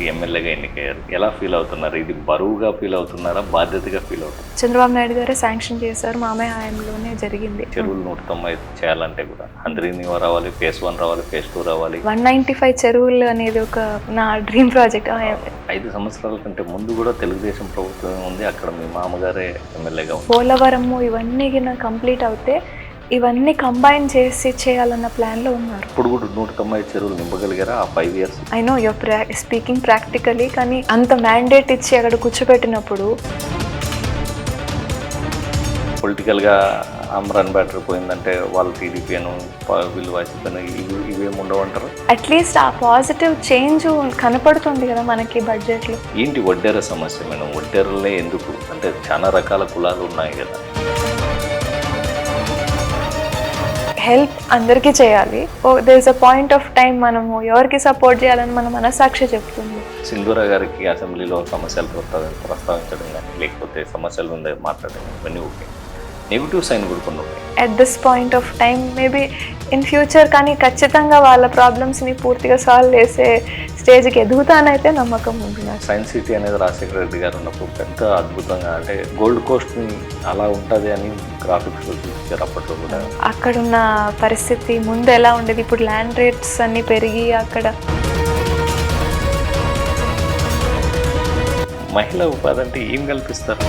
ఎమ్మెల్యేగా ఎన్నికయ్యారు. ఎలా ఫీల్ అవుతున్నారు? ఇది బరువుగా ఫీల్ అవుతున్నారా? బాధ్యతగా ఫీల్ అవుతున్నారు? చంద్రబాబు నాయుడు గారే శాంక్షన్ చేశారు. మామయ్య హయాంలోనే జరిగింది. చెరువులు 190 చేయాలంటే కూడా హంద్రీనివా రావాలి, ఫేజ్ 1 రావాలి, ఫేజ్ 2 రావాలి. 195 చెరువులు అనేది ఒక నా డ్రీమ్ ప్రాజెక్ట్. 5 సంవత్సరాల కంటే ముందు కూడా తెలుగుదేశం ప్రభుత్వం ఉంది. అక్కడ మీ మామగారే ఎమ్మెల్యేగా ఉంది. పోలవరము ఇవన్నీ కంప్లీట్ అవుతే ఇవన్నీ కంబైన్ చేసి చేయాలన్న ప్లాన్లో ఉన్నారు. ఇప్పుడు కూడా 190 చెరువులు నింపగలిగారా ఆ 5 years? I know your speaking practically, కానీ అంత మ్యాండేట్ ఇచ్చి అక్కడ కూర్చోబెట్టినప్పుడు పొలిటికల్గా అమ్రాన్ బ్యాటర్ పోయిందంటే వాళ్ళు టీడీపీను వీళ్ళు వైసీపీను ఇవేమి ఉండవంటారు? అట్లీస్ట్ ఆ పాజిటివ్ చేంజ్ కనపడుతుంది కదా మనకి బడ్జెట్లో. ఏంటి వడ్డేర సమస్య మేడం? వడ్డేరలే ఎందుకు అంటే చాలా రకాల కులాలు ఉన్నాయి కదా. హెల్ప్ అందరికీ చేయాలి. There is a point of time మనము ఎవరికి సపోర్ట్ చేయాలని మన మనసాక్షి చెప్తుంది. సింధూరా గారికి అసెంబ్లీలో సమస్యలు ప్రస్తావించడం కానీ లేకపోతే సమస్యలు ఉండే మాట్లాడడం ఇవన్నీ ఓకే. నెగిటివ్ సైన్ కూడా కొన్ని ఉన్నాయి at this point of time, maybe in future, కానీ ఖచ్చితంగా వాళ్ళ ప్రాబ్లమ్స్ని పూర్తిగా సాల్వ్ చేసే స్టేజ్కి ఎదుగుతానైతే నమ్మకం ఉంది నాకు. సైన్స్ సిటీ అనేది రాజశేఖర రెడ్డి గారు ఉన్నప్పుడు పెద్ద అద్భుతంగా అంటే గోల్డ్ కోస్ట్ని అలా ఉంటుంది అని గ్రాఫిక్స్లో చూపించారు అప్పట్లో కూడా. అక్కడున్న పరిస్థితి ముందు ఎలా ఉండేది, ఇప్పుడు ల్యాండ్ రేట్స్ అన్నీ పెరిగి అక్కడ మహిళా ఉపాధి అంటే ఏం కల్పిస్తారు?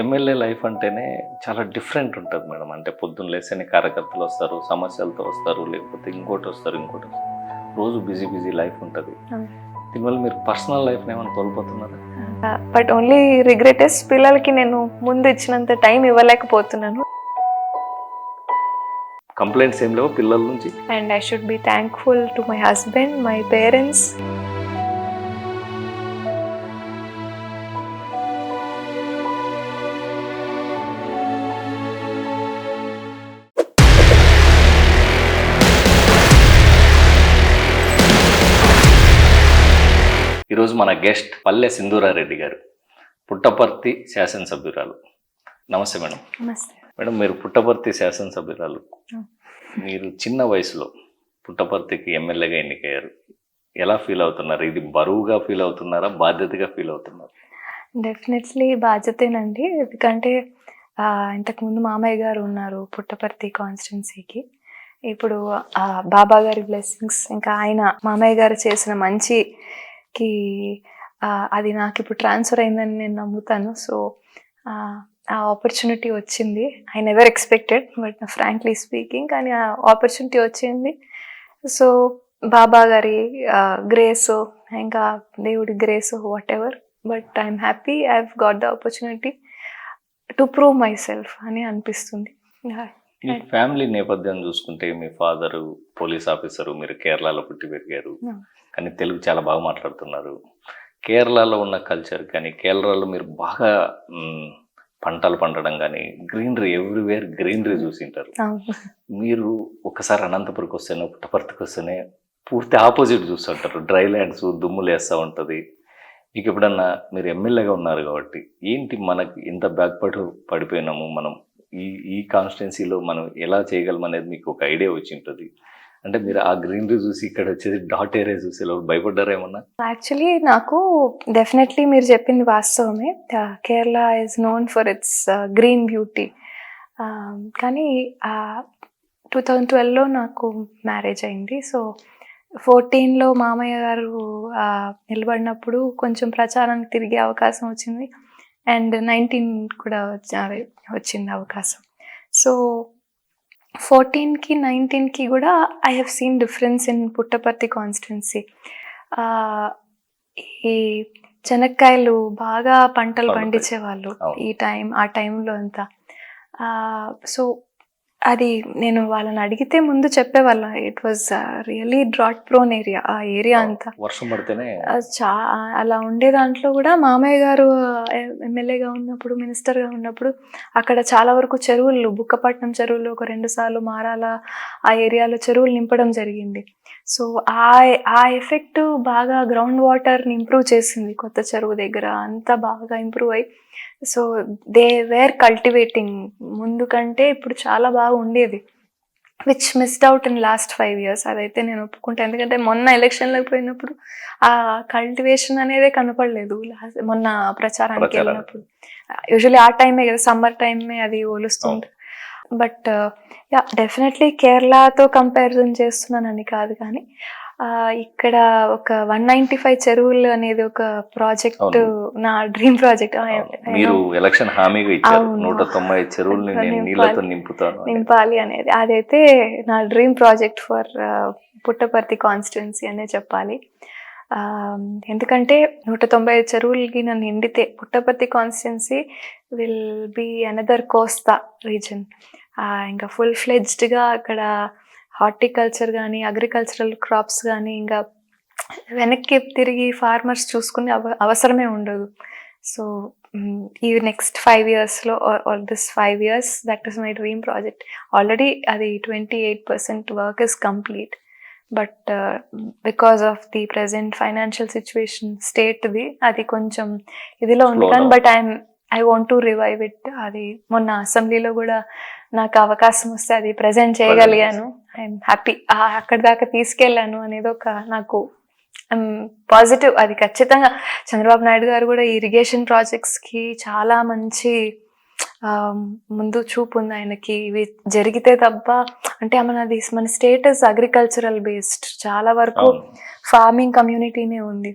ఎమ్మెల్యే లైఫ్ అంటేనే చాలా డిఫరెంట్ ఉంటుంది మేడం. అంటే పొద్దున్న లేసని కార్యకర్తలు వస్తారు, సమస్యలతో వస్తారు, లేకపోతే ఇంకోటి వస్తారు. రోజు బిజీ లైఫ్ ఉంటుంది. దీనివల్ల మీరు పర్సనల్ లైఫ్ని ఏమైనా కోల్పోతున్నారు? బట్ ఓన్లీ రిగ్రెట్ ఇస్ పిల్లలకి నేను ముందు ఇచ్చినంత టైం ఇవ్వలేకపోతున్నాను. కంప్లైంట్స్ ఏం లేవు పిల్లల నుంచి? And I should be thankful to my husband, my parents. ఈరోజు మన గెస్ట్ పల్లె సింధూరారెడ్డి గారు, పుట్టపర్తి శాసనసభ్యురాలు. నమస్తే మేడం. నమస్తే మేడం, మీరు పుట్టపర్తి శాసనసభ్యురాలు. మీరు చిన్న వయసులో పుట్టపర్తికి ఎమ్మెల్యేగా ఎన్నికయ్యారు. ఎలా ఫీల్ అవుతున్నారు? ఇది బరువుగా ఫీల్ అవుతున్నారా? బాధ్యతగా ఫీల్ అవుతున్నారు? డెఫినెట్లీ బాధ్యతేనండి. ఎందుకంటే ఇంతకుముందు మామయ్య గారు ఉన్నారు పుట్టపర్తి కాన్స్టిట్యున్సీకి. ఇప్పుడు బాబా గారి బ్లెస్సింగ్స్, ఇంకా ఆయన మామయ్య గారు చేసిన మంచికి అది నాకు ఇప్పుడు ట్రాన్స్ఫర్ అయిందని నేను నమ్ముతాను. సో ఆ ఆపర్చునిటీ వచ్చింది. I never expected, but frankly speaking, కానీ ఆ ఆపర్చునిటీ వచ్చింది. సో బాబా గారి గ్రేస్, ఇంకా దేవుడి grace, what ever, but I'm happy I have got the opportunity to prove my self అని అనిపిస్తుంది. మీ ఫ్యామిలీ నేపథ్యం చూసుకుంటే మీ ఫాదరు పోలీస్ ఆఫీసరు, మీరు కేరళలో పుట్టి పెరిగారు, కానీ తెలుగు చాలా బాగా మాట్లాడుతున్నారు. కేరళలో ఉన్న కల్చర్ కానీ కేరళలో మీరు బాగా పంటలు పండడం కానీ గ్రీనరీ, ఎవ్రీవేర్ గ్రీనరీ చూసింటారు. మీరు ఒకసారి అనంతపురికి వస్తేనే పుట్టపర్తికి వస్తేనే పూర్తి ఆపోజిట్ చూస్తుంటారు. డ్రై ల్యాండ్స్, దుమ్ములు వేస్తూ ఉంటుంది. మీకు ఎప్పుడన్నా మీరు ఎమ్మెల్యేగా ఉన్నారు కాబట్టి ఏంటి మనకి ఇంత పడిపోయినాము మనం ఈ కాన్స్టిట్యున్సీలో మనం ఎలా చేయగలం అనేది మీకు ఒక ఐడియా వచ్చి ఉంటుంది. అంటే మీరు ఆ గ్రీనరీ చూసి ఇక్కడ వచ్చేది డాట్ ఏరియా చూసి భయపడ్డారా ఏమన్నా? యాక్చువల్లీ నాకు డెఫినెట్లీ మీరు చెప్పింది వాస్తవమే. Kerala is known for it's green beauty. కానీ 2012లో నాకు మ్యారేజ్ అయింది. సో 14లో మామయ్య గారు నిలబడినప్పుడు కొంచెం ప్రచారానికి తిరిగే అవకాశం వచ్చింది. అండ్ 19 కూడా వచ్చింది అవకాశం. సో 14కి 19కి కూడా I have seen difference in Puttaparthi constituency. ఈ చెనక్కాయలు బాగా పంటలు పండించేవాళ్ళు ఆ టైంలో అంతా. సో అది నేను వాళ్ళని అడిగితే ముందు చెప్పేవాళ్ళ, it was really drought prone area. ఆ ఏరియా అంతా వర్షం పడితేనే అలా ఉండే. దాంట్లో కూడా మామయ్య గారు ఎమ్మెల్యేగా ఉన్నప్పుడు, మినిస్టర్గా ఉన్నప్పుడు అక్కడ చాలా వరకు చెరువులు, బుక్కపట్నం చెరువులు ఒక 2 సార్లు, మారాల ఆ ఏరియాలో చెరువులు నింపడం జరిగింది. సో ఆ ఎఫెక్ట్ బాగా గ్రౌండ్ వాటర్ని ఇంప్రూవ్ చేసింది. కొత్త చెరువు దగ్గర అంతా బాగా ఇంప్రూవ్ అయ్యి, సో దే వేర్ కల్టివేటింగ్. ముందు కంటే ఇప్పుడు చాలా బాగా ఉండేది. Which missed out in last 5 years. అదైతే నేను ఒప్పుకుంటాను. ఎందుకంటే మొన్న ఎలక్షన్‌లోకి పోయినప్పుడు ఆ కల్టివేషన్ అనేదే కనపడలేదు. మొన్న ప్రచారానికి వెళ్ళినప్పుడు. యూజువల్లీ ఆ టైమే కదా, సమ్మర్ టైమే అది ఒలుస్తుంది. But yeah! డెఫినెట్‌లీ కేరళతో కంపారిజన్ చేస్తున్నానని కాదు కానీ ఇక్కడ ఒక 195 చెరువులు అనేది ఒక ప్రాజెక్ట్ నా డ్రీమ్ ప్రాజెక్ట్. మీరు ఎలక్షన్ హామీగా ఇచ్చారు, అవును. 190 చెరువుల్ని నేను నీళ్ళతో నింపుతాను. నింపాలి అనేది అదైతే నా dream project for Puttaparthi constituency అనే చెప్పాలి. ఎందుకంటే 195 చెరువులకి నన్ను నిండితే Puttaparthi constituency will be another Kosta region. ఇంకా ఫుల్ ఫ్లెడ్జ్డ్గా అక్కడ హార్టికల్చర్ కానీ అగ్రికల్చరల్ క్రాప్స్ కానీ ఇంకా వెనక్కి తిరిగి ఫార్మర్స్ చూసుకునే అవసరమే ఉండదు. సో ఈ నెక్స్ట్ 5 yearsలో or this 5 years that is my dream project. Already అది 28% work is complete. But because of the present financial situation స్టేట్ది అది కొంచెం ఇదిలో ఉంది కానీ but I want to revive it. అది మొన్న అసెంబ్లీలో కూడా నాకు అవకాశం వస్తే అది ప్రజెంట్ చేయగలిగాను. I'm happy. అక్కడి దాకా తీసుకెళ్ళాను అనేది ఒక నాకు పాజిటివ్. అది ఖచ్చితంగా చంద్రబాబు నాయుడు గారు కూడా ఇరిగేషన్ ప్రాజెక్ట్స్కి చాలా మంచి ముందు చూపు ఉంది ఆయనకి. ఇవి జరిగితే తప్ప అంటే మన స్టేటస్ అగ్రికల్చరల్ బేస్డ్, చాలా వరకు ఫార్మింగ్ కమ్యూనిటీనే ఉంది.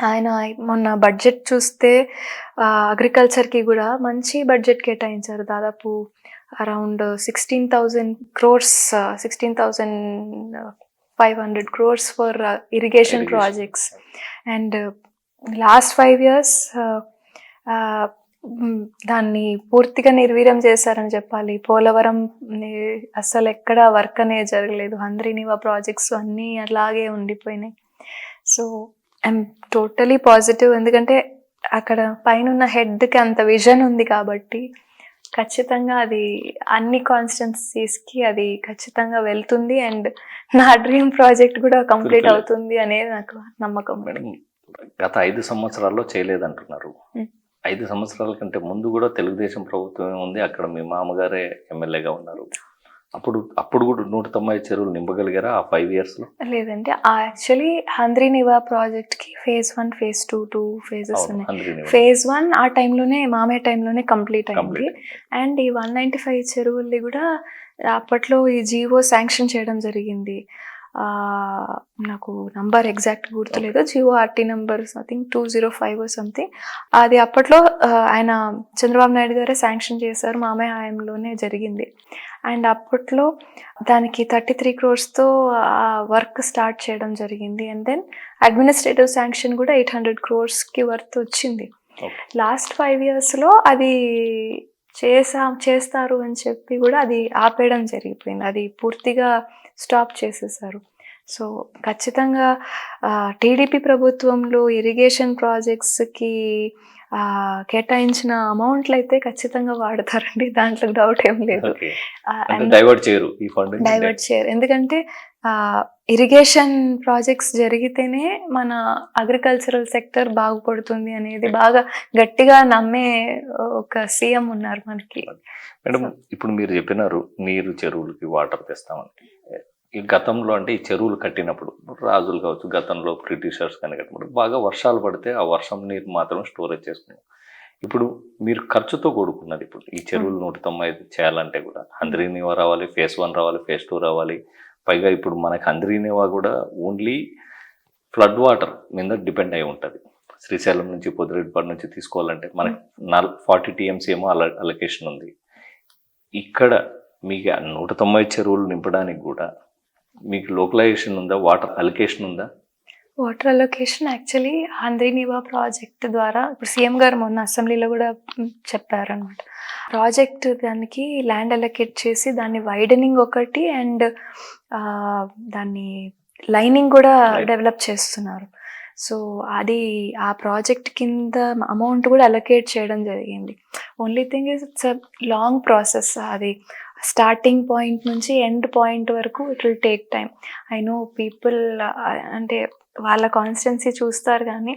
ఆయన మొన్న బడ్జెట్ చూస్తే అగ్రికల్చర్కి కూడా మంచి బడ్జెట్ కేటాయించారు. దాదాపు around 16,000 crores, 16,500 crores for irrigation projects. And last 5 years దాన్ని పూర్తిగా నిర్వీర్యం చేశారని చెప్పాలి. పోలవరం అసలు ఎక్కడ వర్క్ అనేది జరగలేదు. హంద్రీనివా ప్రాజెక్ట్స్ అన్నీ అలాగే ఉండిపోయినాయి. So I'm totally positive. ఎందుకంటే అక్కడ పైన హెడ్కి అంత విజన్ ఉంది కాబట్టి ఖచ్చితంగా అది అన్ని కాన్స్టిట్యున్సీస్కి అది ఖచ్చితంగా వెళ్తుంది. అండ్ నా డ్రీమ్ ప్రాజెక్ట్ కూడా కంప్లీట్ అవుతుంది అనేది నాకు నమ్మకం. మేడం, గత 5 సంవత్సరాల్లో చేయలేదంటున్నారు. 5 సంవత్సరాల కంటే ముందు కూడా తెలుగుదేశం ప్రభుత్వమే ఉంది, అక్కడ మీ మామగారే ఎమ్మెల్యేగా ఉన్నారు. అప్పుడు కూడా 190 చెరువులు నింపగలిగారా ఆ 5 yearsలో? లేదండి, యాక్చువల్లీ హంద్రీనివా ప్రాజెక్ట్కి phase 1, phase 2 2 phases ఉన్నాయి. phase 1 ఆ టైంలోనే మామయ్య టైంలోనే కంప్లీట్ అయింది. అండ్ ఈ 195 చెరువుల్ని కూడా అప్పట్లో ఈ జీవో శాంక్షన్ చేయడం జరిగింది. నాకు నంబర్ ఎగ్జాక్ట్ గుర్తులేదు. GO RT number I think 205 something. అది అప్పట్లో ఆయన చంద్రబాబు నాయుడు గారే శాంక్షన్ చేశారు, మామయ్య హయాంలోనే జరిగింది. అండ్ అప్పట్లో దానికి 33 crores వర్క్ స్టార్ట్ చేయడం జరిగింది. అండ్ దెన్ అడ్మినిస్ట్రేటివ్ శాంక్షన్ కూడా 800 crores వర్త్ వచ్చింది. లాస్ట్ 5 yearsలో అది చేస్తారు అని చెప్పి కూడా అది ఆపేయడం జరిగిపోయింది. అది పూర్తిగా స్టాప్ చేసేసారు. సో ఖచ్చితంగా టీడీపీ ప్రభుత్వంలో ఇరిగేషన్ ప్రాజెక్ట్స్కి కేటాయించిన అమౌంట్లు అయితే ఖచ్చితంగా వాడతారండి, దాంట్లో డౌట్ ఏం లేదు. డైవర్ట్ చేయరు. ఎందుకంటే ఇరిగేషన్ ప్రాజెక్ట్స్ జరిగితేనే మన అగ్రికల్చరల్ సెక్టర్ బాగుపడుతుంది అనేది బాగా గట్టిగా నమ్మే ఒక సీఎం ఉన్నారు మనకి. మేడం, ఇప్పుడు మీరు చెప్పినారు నీరు చెరువులకి వాటర్ తెస్తామని. ఈ గతంలో అంటే ఈ చెరువులు కట్టినప్పుడు రాజులు కావచ్చు, గతంలో బ్రిటిషర్స్ కానీ కట్టినప్పుడు బాగా వర్షాలు పడితే ఆ వర్షం నీరు మాత్రం స్టోరేజ్ చేసుకున్నాం. ఇప్పుడు మీరు ఖర్చుతో కూడుకున్నది. ఇప్పుడు ఈ చెరువులు 195 చేయాలంటే కూడా హంద్రీనివా రావాలి, phase 1 రావాలి, phase 2 రావాలి. పైగా ఇప్పుడు మనకి హంద్రీనివా కూడా ఓన్లీ ఫ్లడ్ వాటర్ మీద డిపెండ్ అయి ఉంటుంది. శ్రీశైలం నుంచి పొద్దురెడ్డిపాడు నుంచి తీసుకోవాలంటే మనకి 40 TMC ఏమో అలొకేషన్ ఉంది. ఇక్కడ మీకు 190 చెరువులు నింపడానికి కూడా మీకు లోకలైజేషన్ ఉందా, వాటర్ అలొకేషన్ ఉందా? Water allocation actually Handri-Neeva project ద్వారా ఇప్పుడు సీఎం గారు మొన్న అసెంబ్లీలో కూడా చెప్పారనమాట. ప్రాజెక్ట్ దానికి ల్యాండ్ అలొకేట్ చేసి దాన్ని వైడనింగ్ ఒకటి అండ్ దాన్ని లైనింగ్ కూడా డెవలప్ చేస్తున్నారు. సో అది ఆ ప్రాజెక్ట్ కింద అమౌంట్ కూడా అలొకేట్ చేయడం జరిగింది. Only thing is it's a long process. అది స్టార్టింగ్ పాయింట్ నుంచి ఎండ్ పాయింట్ వరకు it will take time. I know people అంటే వాళ్ళ కాన్స్టిట్యున్సీ చూస్తారు కానీ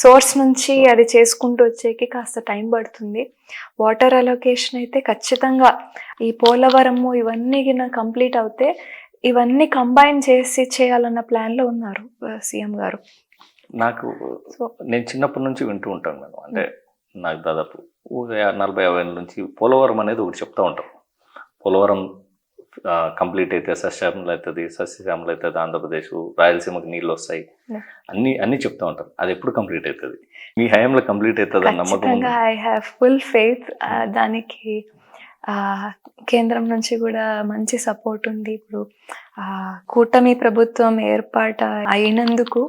సోర్స్ నుంచి అది చేసుకుంటూ వచ్చేకి కాస్త టైం పడుతుంది. వాటర్ అలొకేషన్ అయితే ఖచ్చితంగా ఈ పోలవరము ఇవన్నీ కంప్లీట్ అవుతే ఇవన్నీ కంబైన్ చేసి చేయాలన్న ప్లాన్లో ఉన్నారు సీఎం గారు. నాకు సో నేను చిన్నప్పటి నుంచి వింటూ ఉంటాను మేడం. అంటే నాకు దాదాపు 40-50 ఏళ్ళ నుంచి పోలవరం అనేది ఒకటి చెప్తా ఉంటాం. పోలవరం కంప్లీట్ అయితే సస్యశ్యామల అవుతుంది, సస్యశ్యామల అవుతుంది ఆంధ్రప్రదేశ్, రాయలసీమకి నీళ్ళు వస్తాయి, అన్నీ చెప్తా ఉంటారు. అది ఎప్పుడు కంప్లీట్ అవుతుంది? మీ హయాంలో కంప్లీట్ అవుతుంది అని నమ్మకం ఉందా? ఖచ్చితంగా ఐ హ్యావ్ ఫుల్ ఫెయిత్. దానికి కేంద్రం నుంచి కూడా మంచి సపోర్ట్ ఉంది. ఇప్పుడు కూటమి ప్రభుత్వం ఏర్పాటు అయినందుకు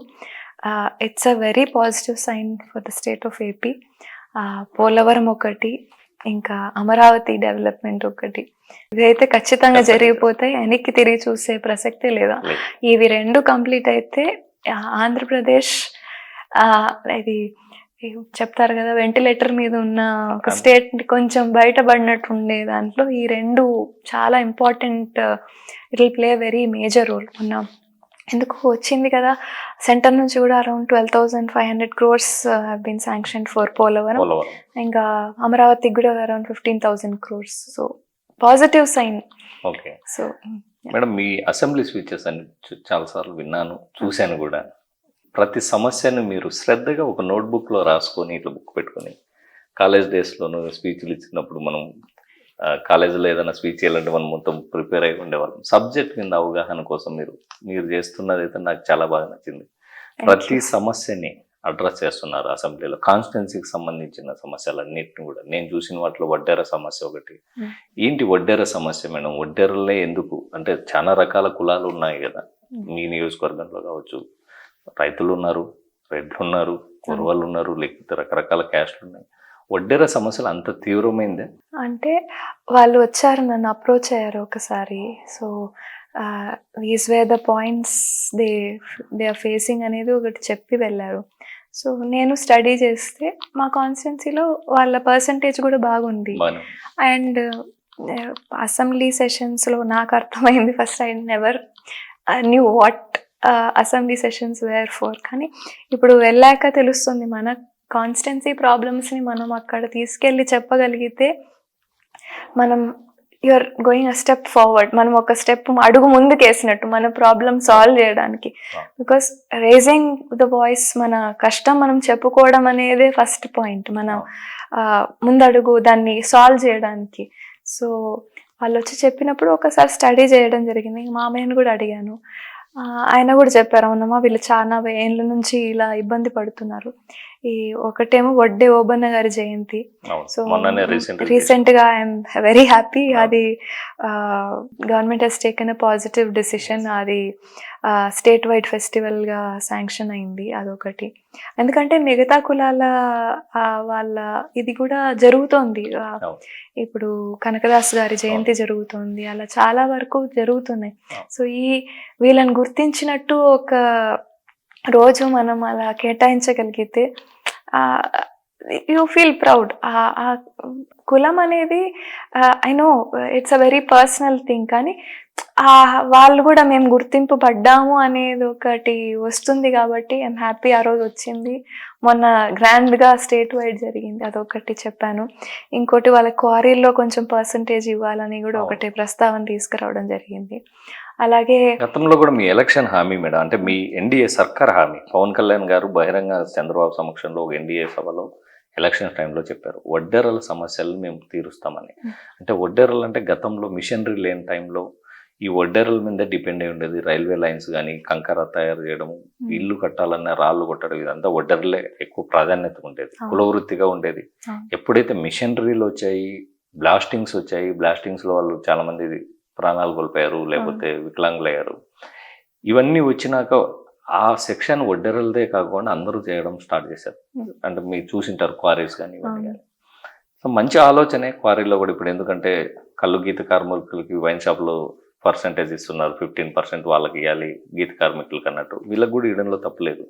it's a very positive sign for the state of AP. Polavaram ఒకటి, ఇంకా అమరావతి డెవలప్మెంట్ ఒకటి, ఇదైతే ఖచ్చితంగా జరిగిపోతాయి. వెనక్కి తిరిగి చూసే ప్రసక్తే లేదా. ఇవి రెండు కంప్లీట్ అయితే ఆంధ్రప్రదేశ్ ఇది చెప్తారు కదా వెంటిలేటర్ మీద ఉన్న ఒక స్టేట్ కొంచెం బయటపడినట్టు ఉండే దాంట్లో ఈ రెండు చాలా important. It will play very major role. ఉన్న ఎందుకు వచ్చింది కదా సెంటర్ నుంచి కూడా around 12,500 crores have been sanction for Polavaram. ఇంకా అమరావతికి కూడా around 15,000 crores. So positive sign. Okay. So madam, మీ అసెంబ్లీ స్పీచెస్ అని చాలాసార్లు విన్నాను, చూశాను కూడా. ప్రతి సమస్యను మీరు శ్రద్ధగా ఒక నోట్బుక్లో రాసుకొని ఇట్లా బుక్ పెట్టుకొని కాలేజ్ డేస్లోనూ స్పీచ్లు ఇచ్చినప్పుడు మనం కాలేజీలో ఏదైనా స్పీచ్ చేయాలంటే మనం మొత్తం ప్రిపేర్ అయి ఉండేవాళ్ళం. సబ్జెక్ట్ మీద అవగాహన కోసం మీరు చేస్తున్నది అయితే నాకు చాలా బాగా నచ్చింది. ప్రతి సమస్యని అడ్రస్ చేస్తున్నారు అసెంబ్లీలో. కాన్స్టిట్యున్సీకి సంబంధించిన సమస్యలన్నింటిని కూడా నేను చూసిన వాటిలో వడ్డేర సమస్య ఒకటి. ఏంటి వడ్డేర సమస్య మేడం? వడ్డేరలే ఎందుకు అంటే చాలా రకాల కులాలు ఉన్నాయి కదా మీ నియోజకవర్గంలో కావచ్చు. రైతులు ఉన్నారు, రెడ్లు ఉన్నారు, కుర్వాళ్ళు ఉన్నారు, లేకపోతే రకరకాల క్యాస్ట్లు ఉన్నాయి. వడ్డేర సమస్యలు అంత తీవ్రమైందే అంటే వాళ్ళు వచ్చారు, నన్ను అప్రోచ్ అయ్యారు ఒకసారి. So these were the points they are facing అనేది ఒకటి చెప్పి వెళ్ళారు. సో నేను స్టడీ చేస్తే మా కాన్స్టిట్యున్సీలో వాళ్ళ పర్సంటేజ్ కూడా బాగుంది. అండ్ అసెంబ్లీ సెషన్స్లో నాకు అర్థమైంది, first I never knew what assembly sessions were for. కానీ ఇప్పుడు వెళ్ళాక తెలుస్తుంది మన కాన్స్టిట్యున్సీ ప్రాబ్లమ్స్ని మనం అక్కడ తీసుకెళ్ళి చెప్పగలిగితే మనం you're going a step forward. మనం ఒక స్టెప్ అడుగు ముందుకు వేసినట్టు మన ప్రాబ్లమ్ సాల్వ్ చేయడానికి. బికాస్ రేజింగ్ ద వాయిస్, మన కష్టం మనం చెప్పుకోవడం అనేదే ఫస్ట్ పాయింట్, మన ముందడుగు దాన్ని సాల్వ్ చేయడానికి. సో వాళ్ళు వచ్చి చెప్పినప్పుడు ఒకసారి స్టడీ చేయడం జరిగింది. మామయ్యను కూడా అడిగాను, ఆయన కూడా చెప్పారు, అవునమ్మా వీళ్ళు చాలా ఏళ్ళ నుంచి ఇలా ఇబ్బంది పడుతున్నారు. ఈ ఒకటేమో వడ్డే ఓబన్న గారి జయంతి. సో రీసెంట్గా ఐఎమ్ వెరీ హ్యాపీ. అది government has taken a positive decision. అది స్టేట్ వైడ్ ఫెస్టివల్గా శాంక్షన్ అయింది. అదొకటి. ఎందుకంటే మిగతా కులాల వాళ్ళ ఇది కూడా జరుగుతోంది. ఇప్పుడు కనకదాస్ గారి జయంతి జరుగుతుంది, అలా చాలా వరకు జరుగుతున్నాయి. సో వీళ్ళని గుర్తించినట్టు ఒక రోజు మనం అలా కేటాయించగలిగితే యూ ఫీల్ ప్రౌడ్. కులం అనేది I know it's a very personal thing, కానీ వాళ్ళు కూడా మేము గుర్తింపు పడ్డాము అనేది ఒకటి వస్తుంది కాబట్టి ఐఎమ్ హ్యాపీ. ఆ రోజు వచ్చింది. మొన్న గ్రాండ్గా స్టేట్ వైడ్ జరిగింది, అదొకటి చెప్పాను. ఇంకోటి వాళ్ళ క్వారీల్లో కొంచెం పర్సంటేజ్ ఇవ్వాలని కూడా ఒకటి ప్రస్తావన తీసుకురావడం జరిగింది. అలాగే గతంలో కూడా మీ ఎలక్షన్ హామీ మేడం, అంటే మీ ఎన్డీఏ సర్కార్ హామీ, పవన్ కళ్యాణ్ గారు బహిరంగ చంద్రబాబు సమక్షంలో ఒక ఎన్డీఏ సభలో ఎలక్షన్ టైంలో చెప్పారు, వడ్డేరల సమస్యలను మేము తీరుస్తామని. అంటే వడ్డేరలు అంటే గతంలో మిషనరీ లేని టైంలో ఈ వడ్డేరల మీద డిపెండ్ అయి ఉండేది. రైల్వే లైన్స్ కానీ, కంకర తయారు చేయడం, ఇల్లు కట్టాలన్నా రాళ్ళు కొట్టడం, ఇదంతా వడ్డేరలే ఎక్కువ ప్రాధాన్యత ఉండేది, కులవృత్తిగా ఉండేది. ఎప్పుడైతే మిషనరీలు వచ్చాయి, బ్లాస్టింగ్స్ వచ్చాయి, బ్లాస్టింగ్స్లో వాళ్ళు చాలామంది ప్రాణాలు కోల్పోయారు, లేకపోతే వికలాంగులయ్యారు. ఇవన్నీ వచ్చినాక ఆ సెక్షన్ వడ్డేరలదే కాకుండా అందరూ చేయడం స్టార్ట్ చేశారు. అంటే మీరు చూసింటారు క్వారీస్ కానీ ఇవన్నీ కానీ. సో మంచి ఆలోచనే క్వారీలో కూడా. ఇప్పుడు ఎందుకంటే కళ్ళు గీత కార్మికులకి వైన్ షాప్లో పర్సంటేజ్ ఇస్తున్నారు, 15% వాళ్ళకి ఇవ్వాలి గీత కార్మికులకు అన్నట్టు. వీళ్ళకి కూడా ఇవ్వడంలో తప్పులేదు.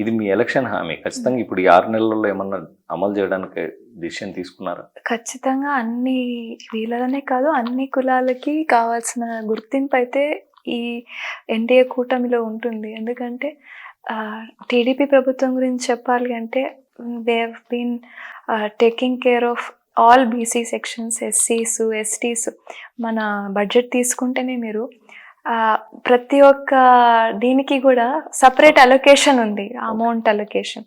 ఇది మీ ఎలక్షన్ హామీ. ఖచ్చితంగా ఇప్పుడు ఈ 6 నెలల్లో ఏమన్నా అమలు చేయడానికి డిసిషన్ తీసుకున్నారా? ఖచ్చితంగా అన్ని వీళ్ళనే కాదు, అన్ని కులాలకి కావాల్సిన గుర్తింపు అయితే ఈ ఎన్డీఏ కూటమిలో ఉంటుంది. ఎందుకంటే టీడీపీ ప్రభుత్వం గురించి చెప్పాలి అంటే they have been taking care of all BC sections, ఎస్సీస్, ఎస్టీస్. మన బడ్జెట్ తీసుకుంటేనే మీరు ప్రతి ఒక్క దీనికి కూడా సపరేట్ అలొకేషన్ ఉంది, అమౌంట్ అలొకేషన్.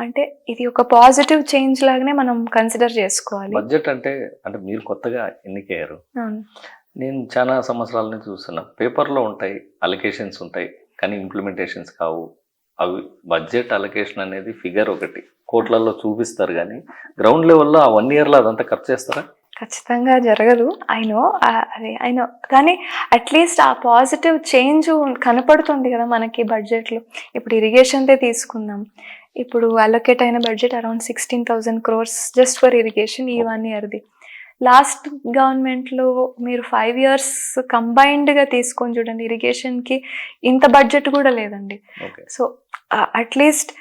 అంటే ఇది ఒక పాజిటివ్ చేంజ్ లాగానే మనం కన్సిడర్ చేసుకోవాలి. బడ్జెట్ అంటే మీరు కొత్తగా ఎన్నికయ్యారు. అవును. నేను చాలా సంవత్సరాల నుంచి చూస్తున్నా, పేపర్లో ఉంటాయి, అలొకేషన్స్ ఉంటాయి, కానీ ఇంప్లిమెంటేషన్స్ కావు. అవి బడ్జెట్ అలొకేషన్ అనేది ఫిగర్ ఒకటి కోట్లలో చూపిస్తారు, కానీ గ్రౌండ్ లెవెల్లో ఆ 1 yearలో అదంతా ఖర్చు చేస్తారా? ఖచ్చితంగా జరగదు. అయినో కానీ అట్లీస్ట్ ఆ పాజిటివ్ చేంజ్ కనపడుతుంది కదా మనకి బడ్జెట్లో. ఇప్పుడు ఇరిగేషన్దే తీసుకుందాం. ఇప్పుడు అలొకేట్ అయిన budget around 16,000 crores just for irrigation ఈ 1 yearది. లాస్ట్ గవర్నమెంట్లో మీరు 5 years కంబైన్డ్గా తీసుకొని చూడండి, ఇరిగేషన్కి ఇంత బడ్జెట్ కూడా లేదండి. సో అట్లీస్ట్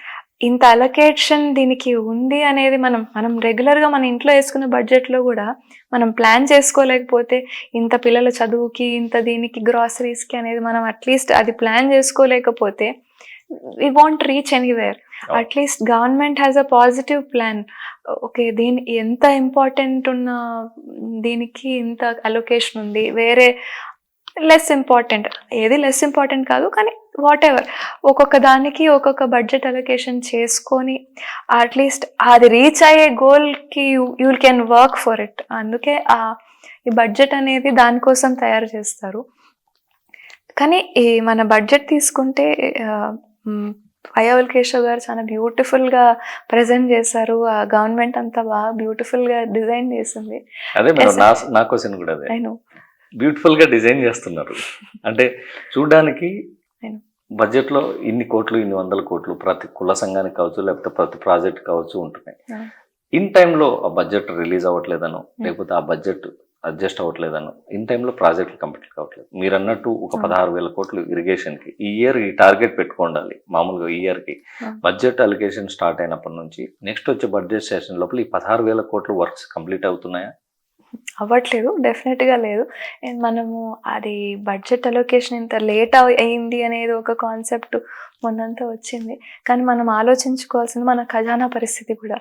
ఇంత అలొకేషన్ దీనికి ఉంది అనేది మనం రెగ్యులర్గా మన ఇంట్లో వేసుకున్న బడ్జెట్లో కూడా మనం ప్లాన్ చేసుకోలేకపోతే, ఇంత పిల్లల చదువుకి, ఇంత దీనికి, గ్రాసరీస్కి అనేది మనం అట్లీస్ట్ అది ప్లాన్ చేసుకోలేకపోతే we want reach anywhere. At least government has a positive plan. Okay, ఎంత ఇంపార్టెంట్ ఉన్న దీనికి ఇంత అలొకేషన్ ఉంది, వేరే లెస్ ఇంపార్టెంట్ ఏది లెస్ ఇంపార్టెంట్ కాదు, కానీ వాట్ ఎవర్ ఒక్కొక్క దానికి ఒక్కొక్క బడ్జెట్ అలొకేషన్ చేసుకొని అట్లీస్ట్ అది రీచ్ అయ్యే గోల్కి you can work for it. అందుకే ఈ బడ్జెట్ అనేది దానికోసం తయారు చేస్తారు. కానీ ఈ మన బడ్జెట్ తీసుకుంటే అయ్యవల్ కేశవ్ గారు చాలా బ్యూటిఫుల్గా ప్రజెంట్ చేశారు. ఆ గవర్నమెంట్ అంతా బాగా బ్యూటిఫుల్గా డిజైన్ చేసింది. అదే నా క్వశ్చన్ కూడా అదే, బ్యూటిఫుల్గా డిజైన్ చేస్తున్నారు. అంటే చూడడానికి బడ్జెట్లో ఇన్ని కోట్లు, ఇన్ని 100 కోట్లు ప్రతి కుల సంఘానికి కావచ్చు, లేకపోతే ప్రతి ప్రాజెక్ట్ కావచ్చు ఉంటున్నాయి. ఇన్ టైంలో ఆ బడ్జెట్ రిలీజ్ అవ్వట్లేదనో, లేకపోతే ఆ బడ్జెట్ అడ్జస్ట్ అవ్వట్లేదనో, ఇన్ టైంలో ప్రాజెక్టులు కంప్లీట్ కావట్లేదు. మీరు అన్నట్టు ఒక 16,000 కోట్లు ఇరిగేషన్కి ఈ ఇయర్ ఈ టార్గెట్ పెట్టుకోండాలి. మామూలుగా ఈ ఇయర్కి బడ్జెట్ అలికేషన్ స్టార్ట్ అయినప్పటి నుంచి నెక్స్ట్ వచ్చే బడ్జెట్ సెషన్ లోపల ఈ 16,000 కోట్లు వర్క్స్ కంప్లీట్ అవుతున్నాయా? అవ్వట్లేదు, డెఫినెట్గా లేదు. అండ్ మనము అది బడ్జెట్ అలొకేషన్ ఇంత లేట్ అయింది అనేది ఒక కాన్సెప్ట్ మొన్నంతా వచ్చింది, కానీ మనం ఆలోచించుకోవాల్సింది మన ఖజానా పరిస్థితి కూడా.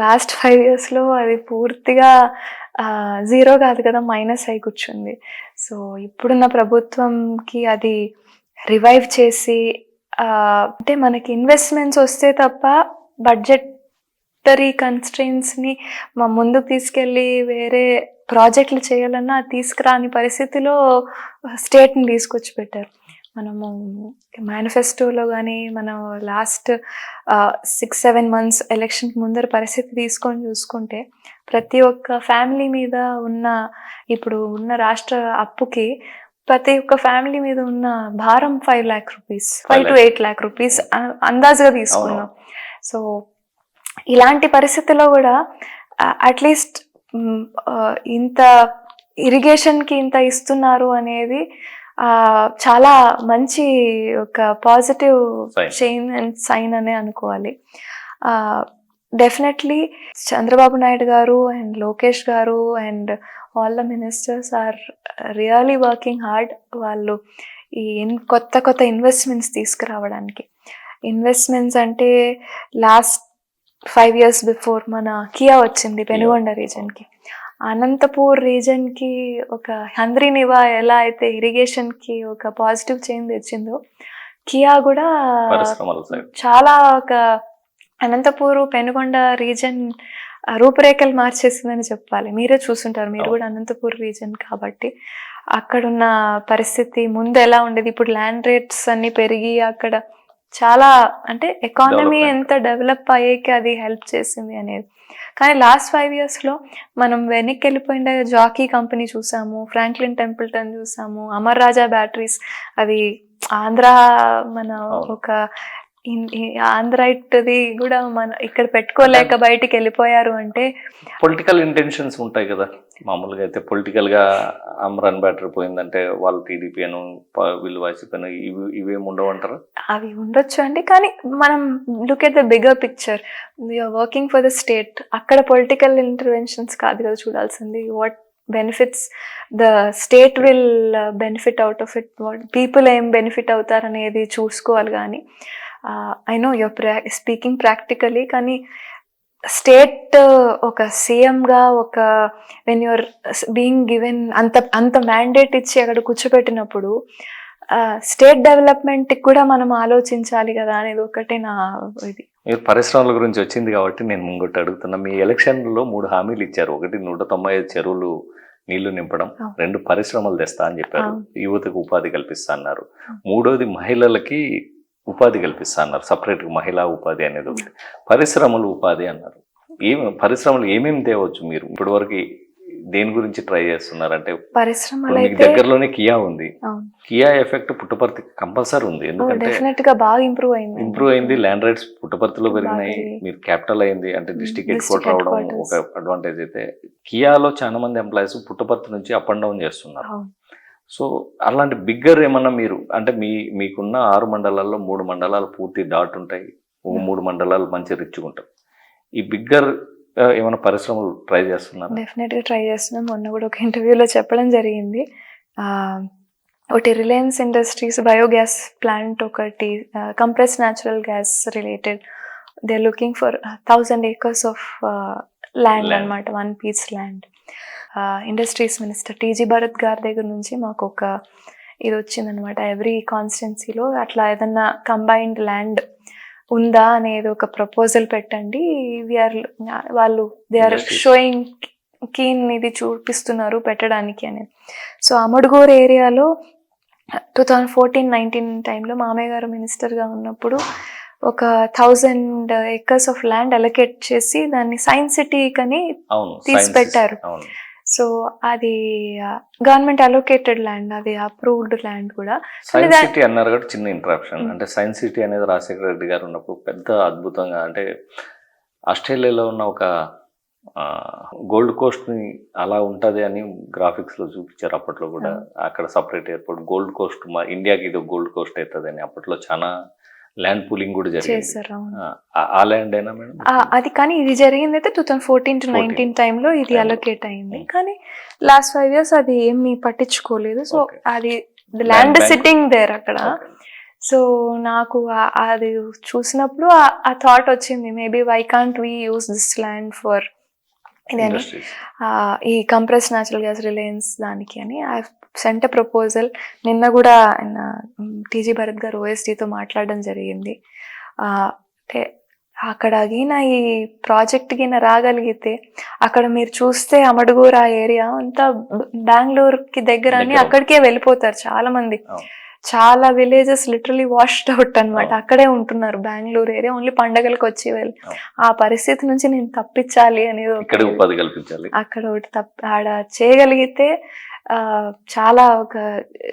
లాస్ట్ 5 yearsలో అది పూర్తిగా జీరో కాదు కదా, మైనస్ అయి కూర్చుంది. సో ఇప్పుడున్న ప్రభుత్వంకి అది రివైవ్ చేసి అంటే మనకి ఇన్వెస్ట్మెంట్స్ వస్తే తప్ప బడ్జెటరీ కన్స్ట్రెయిన్స్ని ముందుకు తీసుకెళ్ళి వేరే ప్రాజెక్టులు చేయాలన్నా తీసుకురాని పరిస్థితిలో స్టేట్ని తీసుకొచ్చి పెట్టారు. మనము మేనిఫెస్టోలో కానీ మనం లాస్ట్ 6-7 months ఎలక్షన్కి ముందర పరిస్థితి తీసుకొని చూసుకుంటే ప్రతి ఒక్క ఫ్యామిలీ మీద ఉన్న ఇప్పుడు ఉన్న రాష్ట్ర అప్పుకి ప్రతి ఒక్క ఫ్యామిలీ మీద ఉన్న భారం 5 lakh rupees, 5 to 8 lakh rupees అందాజుగా తీసుకున్నాం. సో ఇలాంటి పరిస్థితుల్లో కూడా అట్లీస్ట్ ఇంత ఇరిగేషన్కి ఇంత ఇస్తున్నారు అనేది చాలా మంచి ఒక పాజిటివ్ చేంజ్ అండ్ సైన్ అనే అనుకోవాలి. డెఫినెట్లీ చంద్రబాబు నాయుడు గారు అండ్ లోకేష్ గారు and all the ministers are really working hard. వాళ్ళు ఈ కొత్త ఇన్వెస్ట్మెంట్స్ తీసుకురావడానికి. ఇన్వెస్ట్మెంట్స్ అంటే లాస్ట్ 5 years బిఫోర్ మన కియా వచ్చింది పెనుగొండ రీజన్కి, అనంతపూర్ రీజన్కి ఒక హంద్రీనివా ఎలా అయితే ఇరిగేషన్కి ఒక పాజిటివ్ చేంజ్ తెచ్చిందో, కియా కూడా చాలా ఒక అనంతపూర్ పెనుగొండ రీజన్ రూపురేఖలు మార్చేసిందని చెప్పాలి. మీరే చూసుంటారు, మీరు కూడా అనంతపూర్ రీజన్ కాబట్టి. అక్కడున్న పరిస్థితి ముందు ఎలా ఉండేది, ఇప్పుడు ల్యాండ్ రేట్స్ అన్నీ పెరిగి అక్కడ చాలా అంటే ఎకానమీ ఎంత డెవలప్ అయ్యేకి అది హెల్ప్ చేసింది అనేది. కానీ లాస్ట్ 5 yearsలో మనం వెనక్కి వెళ్ళిపోయిన జాకీ కంపెనీ చూసాము, ఫ్రాంక్లిన్ టెంపుల్టన్ చూసాము, అమర్ రాజా బ్యాటరీస్, అది ఆంధ్ర మన ఒక ఆంధ్రైట్ది కూడా మన ఇక్కడ పెట్టుకోలేక బయటికి వెళ్ళిపోయారు. అంటే పొలిటికల్ ఇంటెన్షన్స్ ఉంటాయి కదా. మామూలుగా అయితే పొలిటికల్గా అమరాన్ బ్యాటరీ పోయిందంటే వాళ్ళు టీడీపీ అను వీళ్ళు వైసీపీ అను ఇవేమి ఉండవంటారు? అవి ఉండొచ్చు అండి, కానీ మనం look at the bigger picture. We're working for the state. అక్కడ పొలిటికల్ ఇంటర్వెన్షన్స్ కాదు కదా చూడాల్సింది. What benefits the state will benefit out of it, what people ఏం బెనిఫిట్ అవుతారనేది చూసుకోవాలి. కానీ I know your speaking practically, కానీ స్టేట్ ఒక సీఎంగా ఒక వెన్ యువర్ బీయింగ్ గివెన్ అంత మ్యాండేట్ ఇచ్చి అక్కడ కూర్చోబెట్టినప్పుడు స్టేట్ డెవలప్మెంట్కి కూడా మనం ఆలోచించాలి కదా అనేది ఒకటే నా ఇది. మీరు పరిశ్రమల గురించి వచ్చింది కాబట్టి నేను ముంగొట్టి అడుగుతున్నా. మీ ఎలక్షన్లో 3 హామీలు ఇచ్చారు. ఒకటి 195 చెరువులు నీళ్లు నింపడం, 2 పరిశ్రమలు తెస్తా అని చెప్పారు, యువతకు ఉపాధి కల్పిస్తా అన్నారు, 3వది మహిళలకి ఉపాధి కల్పిస్తా అన్నారు, సపరేట్గా మహిళా ఉపాధి అనేది ఒకటి, పరిశ్రమలు ఉపాధి అన్నారు. పరిశ్రమలు ఏమేమి తేవచ్చు మీరు ఇప్పటివరకు? దేని గురించి ట్రై చేస్తున్నారు? అంటే పరిశ్రమలు మీకు అయితే దగ్గరలోనే కియా ఉంది, కియా ఎఫెక్ట్ పుట్టపర్తి కంపల్సరీ ఉంది. ఎందుకంటే డెఫినెట్ గా బాగా ఇంప్రూవ్ అయింది. ల్యాండ్ రైట్స్ పుట్టపర్తిలో పెరిగినాయి, మీరు క్యాపిటల్ అయింది, అంటే డిస్ట్రిక్ట్ హెడ్ క్వార్టర్ అవడం ఒక అడ్వాంటేజ్. అయితే కియాలో చాలా మంది ఎంప్లాయీస్ పుట్టపర్తి నుంచి అప్ అండ్ డౌన్ చేస్తున్నారు. సో అలాంటి బిగ్గర్ ఏమన్నా మీరు అంటే మీకున్న 6 మండలాల్లో 3 మండలాలు పూర్తి డాట్ ఉంటాయి, 3 మండలాలు మంచి రిచ్గా ఉంటాయి. ఈ బిగ్గర్ ఏమైనా పరిశ్రమలు ట్రై చేస్తున్నారు? డెఫినెట్గా ట్రై చేస్తున్నాం. మొన్న కూడా ఒక ఇంటర్వ్యూలో చెప్పడం జరిగింది. ఒకటి రిలయన్స్ ఇండస్ట్రీస్ బయోగ్యాస్ ప్లాంట్, ఒకటి compress natural gas related. They are looking for 1000 acres of land అనమాట, 1 piece land. Industries minister TG Bharat గారి దగ్గర నుంచి మాకు ఒక ఇది వచ్చిందనమాట. ఎవ్రీ కాన్స్టిట్యున్సీలో అట్లా ఏదన్నా కంబైన్డ్ ల్యాండ్ ఉందా అనేది ఒక ప్రపోజల్ పెట్టండి. వాళ్ళు దే ఆర్ షోయింగ్ కీన్ ఇది చూపిస్తున్నారు పెట్టడానికి అనేది. సో అమడుగూరు ఏరియాలో 2014-19 టైంలో మామయ్య గారు మినిస్టర్గా ఉన్నప్పుడు ఒక 1000 acres ఆఫ్ ల్యాండ్ అలొకేట్ చేసి దాన్ని సైన్స్ సిటీ కని తీసి పెట్టారు. సో అది గవర్నమెంట్ అలొకేటెడ్ ల్యాండ్, అది అప్రూవ్డ్ ల్యాండ్ కూడా. సైన్స్ సిటీ అన్నారు కాబట్టి చిన్న ఇంటరప్షన్. అంటే సైన్స్ సిటీ అనేది రాజశేఖర రెడ్డి గారు ఉన్నప్పుడు పెద్ద అద్భుతంగా, అంటే ఆస్ట్రేలియాలో ఉన్న ఒక గోల్డ్ కోస్ట్ ని అలా ఉంటది అని గ్రాఫిక్స్ లో చూపించారు అప్పట్లో కూడా. అక్కడ సపరేట్ ఎయిర్పోర్ట్ గోల్డ్ కోస్ట్, మా ఇండియాకి ఇది గోల్డ్ కోస్ట్ అవుతుంది అని అప్పట్లో చాలా ల్యాండ్ పూలింగ్ కూడా జరిగింది. ఆ ల్యాండ్ అయినా మేడం అది, కానీ ఇది జరిగింది అయితే 2014-19 టైంలో ఇది అలొకేట్ అయింది. కానీ లాస్ట్ 5 years అది ఏమి పట్టించుకోలేదు. సో అది ల్యాండ్ సిట్టింగ్ దేర్ అక్కడ. సో నాకు అది చూసినప్పుడు ఆ థాట్ వచ్చింది, maybe why can't we use this land for ఇదని, ఈ కంప్రెస్ న్యాచురల్ గ్యాస్ రిలయన్స్ దానికి అని. I sent a proposal. నిన్న కూడా ఆయన టీజీ భరత్ గారు ఓఎస్డీతో మాట్లాడడం జరిగింది. అంటే అక్కడ గిన ఈ ప్రాజెక్ట్ గిన రాగలిగితే అక్కడ మీరు చూస్తే అమడుగూరు ఆ ఏరియా అంతా బెంగళూరుకి దగ్గర అని అక్కడికే వెళ్ళిపోతారు చాలా మంది. చాలా విలేజెస్ లిటరలీ వాష్డ్ అవుట్ అనమాట, అక్కడే ఉంటున్నారు. బెంగళూరు ఏరియా ఓన్లీ పండగలకు వచ్చి వెళ్ళి ఆ పరిస్థితి నుంచి నేను తప్పించాలి అనేది, అక్కడ ఒకటి ఆడ చేయగలిగితే చాలా ఒక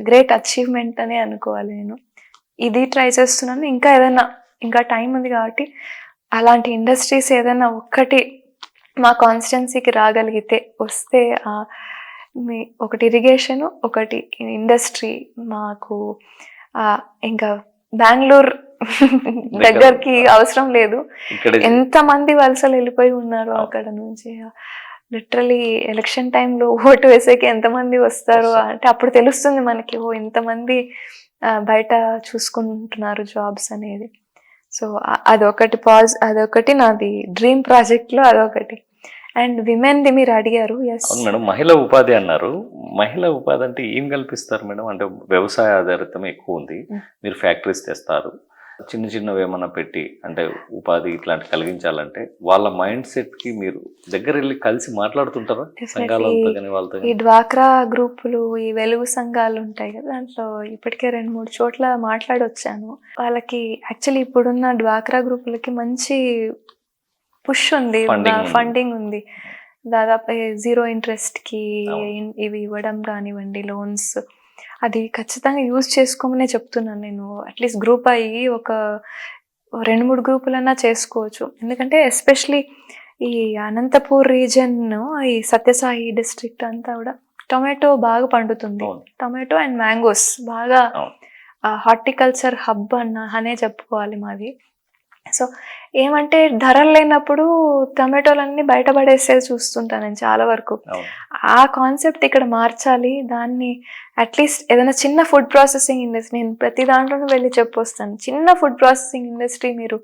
గ్రేట్ అచీవ్మెంట్ అని అనుకోవాలి. నేను ఇది ట్రై చేస్తున్నాను. ఇంకా ఏదైనా, ఇంకా టైం ఉంది కాబట్టి అలాంటి ఇండస్ట్రీస్ ఏదైనా ఒక్కటి మా కాన్స్టిట్యున్సీకి రాగలిగితే వస్తే, ఒకటి ఇరిగేషన్, ఒకటి ఇండస్ట్రీ మాకు ఇంకా బెంగళూరు దగ్గరికి అవసరం లేదు. ఎంతమంది వలసలు వెళ్ళిపోయి ఉన్నారు అక్కడ నుంచి. లిటరలీ ఎలక్షన్ టైంలో ఓటు వేసేకి ఎంతమంది వస్తారు అంటే అప్పుడు తెలుస్తుంది మనకి, ఇంతమంది బయట చూసుకుంటున్నారు జాబ్స్ అనేది. సో అదొకటి నాది డ్రీమ్ ప్రాజెక్ట్లో అదొకటి. అండ్ విమెన్ది మీరు అడిగారు. అవును మేడం, మహిళా ఉపాధి అన్నారు. మహిళా ఉపాధి అంటే ఏం కల్పిస్తారు మేడం? అంటే వ్యవసాయ ఆధారితం ఎక్కువ ఉంది, మీరు ఫ్యాక్టరీస్ తెస్తారు, చిన్న చిన్నవి ఏమన్నా పెట్టి అంటే ఉపాధి ఇట్లాంటి కలిగించాలంటే వాళ్ళ మైండ్ సెట్ కి మీరు దగ్గర వెళ్ళి కలిసి మాట్లాడుతుంటారా సంఘాలతో కానీ వాళ్ళతో? ఈ డ్వాక్రా గ్రూపులు, ఈ వెలుగు సంఘాలు ఉంటాయి కదా, దాంట్లో ఇప్పటికే 2-3 చోట్ల మాట్లాడొచ్చాను. వాళ్ళకి యాక్చువల్లీ ఇప్పుడున్న డ్వాక్రా గ్రూపులకి మంచి పుష్ ఉంది, ఫండింగ్ ఉంది. దాదాపు 0 interest కి ఇవి ఇవ్వడం కానివ్వండి, లోన్స్, అది ఖచ్చితంగా యూజ్ చేసుకోమనే చెప్తున్నాను నేను. అట్లీస్ట్ గ్రూప్ అయ్యి ఒక 2-3 గ్రూపులన్నా చేసుకోవచ్చు. ఎందుకంటే ఎస్పెషలీ ఈ అనంతపూర్ రీజన్, ఈ సత్యసాయి డిస్ట్రిక్ట్ అంతా కూడా టొమాటో బాగా పండుతుంది. టొమాటో అండ్ మ్యాంగోస్ బాగా హార్టికల్చర్ హబ్ అనే చెప్పుకోవాలి మాది. సో ఏమంటే ధరలు లేనప్పుడు టమాటోలన్నీ బయట పడేసేది చూస్తుంటాను నేను చాలా వరకు. అవును. ఆ కాన్సెప్ట్ ఇక్కడ మార్చాలి. దాన్ని అట్లీస్ట్ ఏదైనా చిన్న ఫుడ్ ప్రాసెసింగ్ ఇండస్ట్రీ, నేను ప్రతి దాంట్లోనూ వెళ్ళి చెప్పొస్తాను. చిన్న ఫుడ్ ప్రాసెసింగ్ ఇండస్ట్రీ మీరు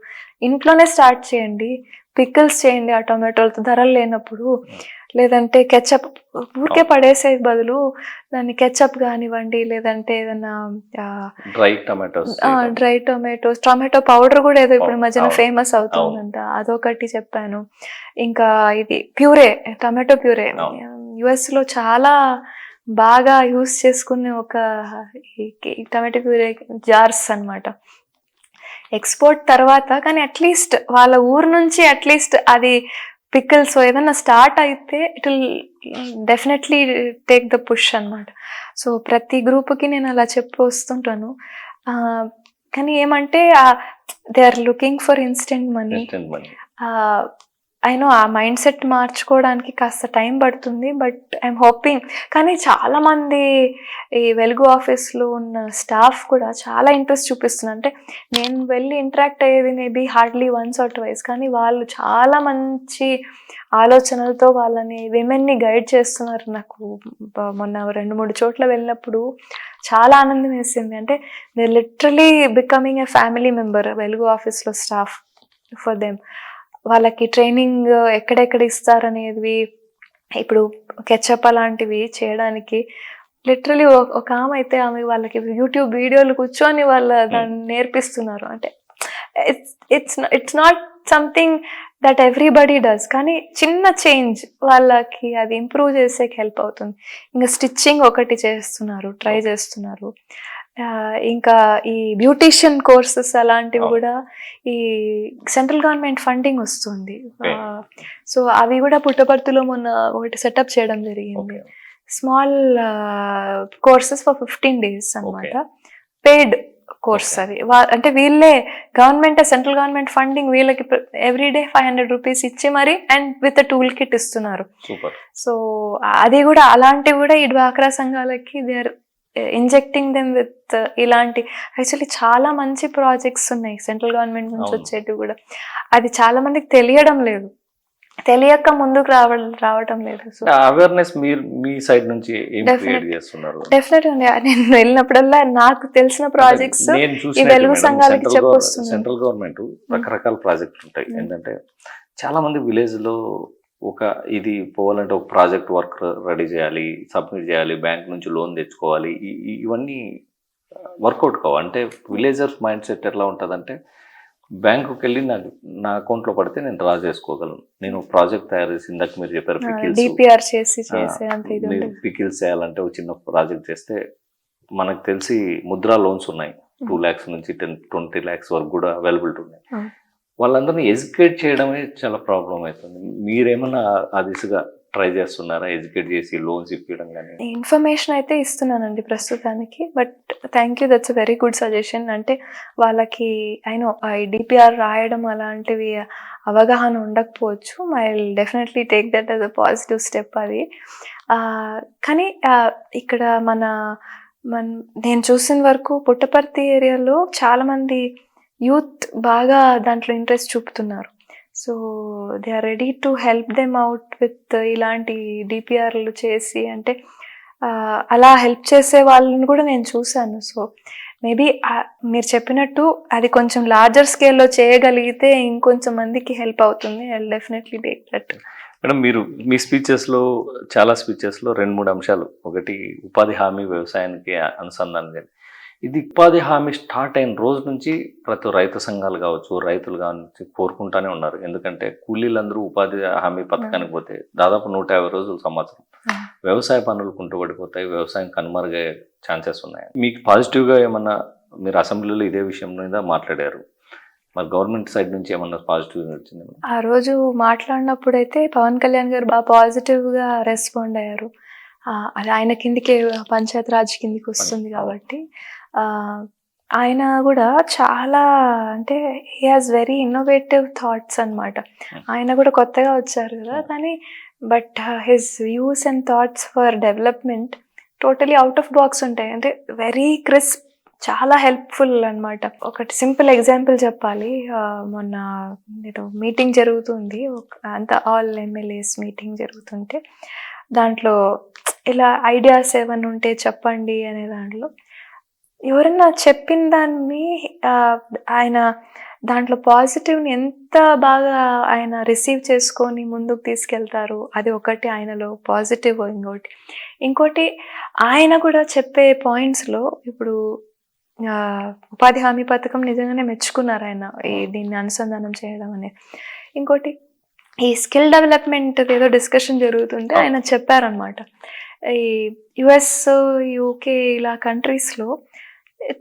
ఇంట్లోనే స్టార్ట్ చేయండి. పికిల్స్ చేయండి ఆ టొమాటోలతో ధరలు లేనప్పుడు. లేదంటే కెచప్ ఊరికే పడేసే బదులు దాన్ని కెచప్ కానివ్వండి, లేదంటే ఏదైనా dry tomatoes dry tomatoes, tomato powder కూడా ఏదో ఇప్పుడు మధ్యన అవును. ఫేమస్ అవుతుందంట, అదొకటి చెప్పాను. ఇంకా ఇది ప్యూరే, టొమాటో ప్యూరే యుఎస్ లో చాలా బాగా యూస్ చేసుకునే ఒక టొమాటో ప్యూరే జార్స్ అన్నమాట. ఎక్స్పోర్ట్ తర్వాత కానీ అట్లీస్ట్ వాళ్ళ ఊరు నుంచి అట్లీస్ట్ అది పికిల్స్ ఏదైనా స్టార్ట్ అయితే it will definitely take the push అన్నమాట. సో ప్రతి గ్రూప్కి నేను అలా చెప్పి వస్తుంటాను. కానీ ఏమంటే they are looking for instant money. అయినో ఆ మైండ్ సెట్ మార్చుకోవడానికి కాస్త టైం పడుతుంది, బట్ ఐఎమ్ హోపింగ్. కానీ చాలామంది ఈ వెలుగు ఆఫీస్లో ఉన్న స్టాఫ్ కూడా చాలా ఇంట్రెస్ట్ చూపిస్తున్నారు. అంటే నేను వెళ్ళి ఇంటరాక్ట్ అయ్యేది maybe hardly once or twice, కానీ వాళ్ళు చాలా మంచి ఆలోచనలతో వాళ్ళని విమెన్ని గైడ్ చేస్తున్నారు. నాకు మొన్న 2-3 చోట్ల వెళ్ళినప్పుడు చాలా ఆనందం వేసింది. అంటే they literally becoming a family member వెలుగు ఆఫీస్లో స్టాఫ్ ఫర్ దెమ్. వాళ్ళకి ట్రైనింగ్ ఎక్కడెక్కడ ఇస్తారనేది, ఇప్పుడు కెచప్ అలాంటివి చేయడానికి లిటరలీ ఒక ఆమె అయితే ఆమె వాళ్ళకి యూట్యూబ్ వీడియోలు కూర్చొని దాన్ని నేర్పిస్తున్నారు. అంటే it's not something that everybody does, కానీ చిన్న చేంజ్ వాళ్ళకి అది ఇంప్రూవ్ చేసేకి హెల్ప్ అవుతుంది. ఇంకా స్టిచ్చింగ్ ఒకటి చేస్తున్నారు, ట్రై చేస్తున్నారు. ఇంకా ఈ బ్యూటీషియన్ కోర్సెస్ అలాంటివి కూడా ఈ సెంట్రల్ గవర్నమెంట్ ఫండింగ్ వస్తుంది. సో అవి కూడా పుట్టపర్తిలో మొన్న ఒకటి సెటప్ చేయడం జరిగింది. స్మాల్ కోర్సెస్ ఫర్ 15 days అన్నమాట. పెయిడ్ కోర్స్ అది. అంటే వీళ్ళే గవర్నమెంట్, సెంట్రల్ గవర్నమెంట్ ఫండింగ్ వీళ్ళకి ఎవ్రీడే 500 రూపీస్ ఇచ్చి మరి అండ్ విత్ టూల్ కిట్ ఇస్తున్నారు. సో అది కూడా అలాంటివి కూడా ఈ డ్వాక్రా సంఘాలకి they are injecting them with ఇలాంటి యాక్చువల్లీ చాలా మంచి ప్రాజెక్ట్స్ ఉన్నాయి సెంట్రల్ గవర్నమెంట్ నుంచి వచ్చేటివి కూడా. అది చాలా మందికి తెలియడం లేదు, తెలియక ముందుకు రావటం లేదు. సో అవేర్నెస్ మీరు మీ సైడ్ నుంచి ఏం క్రియేట్ చేస్తున్నారు? డెఫినెట్ గా నేను వెళ్ళినప్పుడల్లా నాకు తెలిసిన ప్రాజెక్ట్స్ ఈ వెలుగు సంఘాలకి చెప్పొస్తున్నాను. సెంట్రల్ గవర్నమెంట్ రకరకాల ప్రాజెక్ట్స్ ఉంటాయి. ఏంటంటే చాలా మంది విలేజ్ లో ఇది పోవాలంటే ఒక ప్రాజెక్ట్ వర్క్ రెడీ చేయాలి, సబ్మిట్ చేయాలి, బ్యాంక్ నుంచి లోన్ తెచ్చుకోవాలి, ఇవన్నీ వర్కౌట్ కావు. అంటే విలేజర్స్ మైండ్ సెట్ ఎట్లా ఉంటుందంటే బ్యాంకుకి వెళ్ళి నా అకౌంట్లో పడితే నేను డ్రా చేసుకోగలను, నేను ప్రాజెక్ట్ తయారు చేసి ఇందాక మీరు చెప్పారు పికిల్స్ చేయాలంటే ఒక చిన్న ప్రాజెక్ట్ చేస్తే మనకు తెలిసి ముద్రా లోన్స్ ఉన్నాయి 2 lakhs నుంచి 20 lakhs వరకు కూడా అవైలబిలిటీ ఉన్నాయి. వాళ్ళందరినీ ఎడ్యుకేట్ చేయడమే చాలా ప్రాబ్లం అవుతుంది. మీరేమన్నా ఆ దిశగా ట్రై చేస్తున్నారా? ఎడ్యుకేట్ చేసి లోన్స్ ఇప్పించడం కానీ? ఇన్ఫర్మేషన్ అయితే ఇస్తున్నానండి ప్రస్తుతానికి, but thank you, that's a very good suggestion. అంటే వాళ్ళకి అయినో డిపిఆర్ రాయడం అలాంటివి అవగాహన ఉండకపోవచ్చు. I will definitely take that as a positive step అది. కానీ ఇక్కడ నేను చూసిన వరకు పుట్టపర్తి ఏరియాలో చాలామంది యూత్ బాగా దాంట్లో ఇంట్రెస్ట్ చూపుతున్నారు. So they are ready to help them out with ఇలాంటి డిపిఆర్లు చేసి, అంటే అలా హెల్ప్ చేసే వాళ్ళని కూడా నేను చూశాను. సో మేబీ మీరు చెప్పినట్టు అది కొంచెం లార్జర్ స్కేల్లో చేయగలిగితే ఇంకొంచెం మందికి హెల్ప్ అవుతుంది. I will definitely take that. Madam, మీరు మీ చాలా స్పీచెస్లో 2-3 అంశాలు, ఒకటి ఉపాధి హామీ వ్యవసాయానికి అనుసంధానం చేయాలి. ఇది ఉపాధి హామీ స్టార్ట్ అయిన రోజు నుంచి ప్రతి రైతు సంఘాలు కావచ్చు, రైతులు కావచ్చు కోరుకుంటానే ఉన్నారు. ఎందుకంటే కూలీలందరూ ఉపాధి హామీ పథకానికి పోతే దాదాపు 150 రోజులు సంవత్సరం వ్యవసాయ పనులు కుంటుపడిపోతాయి, వ్యవసాయం కనుమరుగయ్యే ఛాన్సెస్ ఉన్నాయి. మీకు పాజిటివ్గా ఏమన్నా, మీరు అసెంబ్లీలో ఇదే విషయం మీద మాట్లాడారు, మరి గవర్నమెంట్ సైడ్ నుంచి ఏమన్నా పాజిటివ్ వచ్చింది? ఆ రోజు మాట్లాడినప్పుడు అయితే పవన్ కళ్యాణ్ గారు బాగా పాజిటివ్గా రెస్పాండ్ అయ్యారు. అది ఆయన కిందికి పంచాయత్ రాజ్ కిందికి వస్తుంది కాబట్టి ఆయన కూడా చాలా, అంటే he has very innovative thoughts అన్నమాట. ఆయన కూడా కొత్తగా వచ్చారు కదా, కానీ but his views and thoughts for development totally out of box ఉంటాయి. అంటే వెరీ క్రిస్ప్ చాలా హెల్ప్ఫుల్ అన్నమాట. ఒకటి సింపుల్ ఎగ్జాంపుల్ చెప్పాలి. మొన్న ఏదో మీటింగ్ జరుగుతుంది. అంతా ఆల్ ఎమ్మెల్యేస్ మీటింగ్ జరుగుతుంటే దాంట్లో ఇలా ఐడియాస్ ఏమైనా ఉంటే చెప్పండి అనే దాంట్లో ఎవరన్నా చెప్పిన దాన్ని ఆయన దాంట్లో పాజిటివ్ని ఎంత బాగా ఆయన రిసీవ్ చేసుకొని ముందుకు తీసుకెళ్తారు. అది ఒకటి ఆయనలో పాజిటివ్. ఇంకోటి ఆయన కూడా చెప్పే పాయింట్స్లో ఇప్పుడు ఉపాధి హామీ పథకం నిజంగానే మెచ్చుకున్నారు ఆయన దీన్ని అనుసంధానం చేయడం అనేది. ఇంకోటి ఈ స్కిల్ డెవలప్మెంట్ ఏదో డిస్కషన్ జరుగుతుంటే ఆయన చెప్పారనమాట. ఈ యుఎస్, యూకే ఇలా కంట్రీస్లో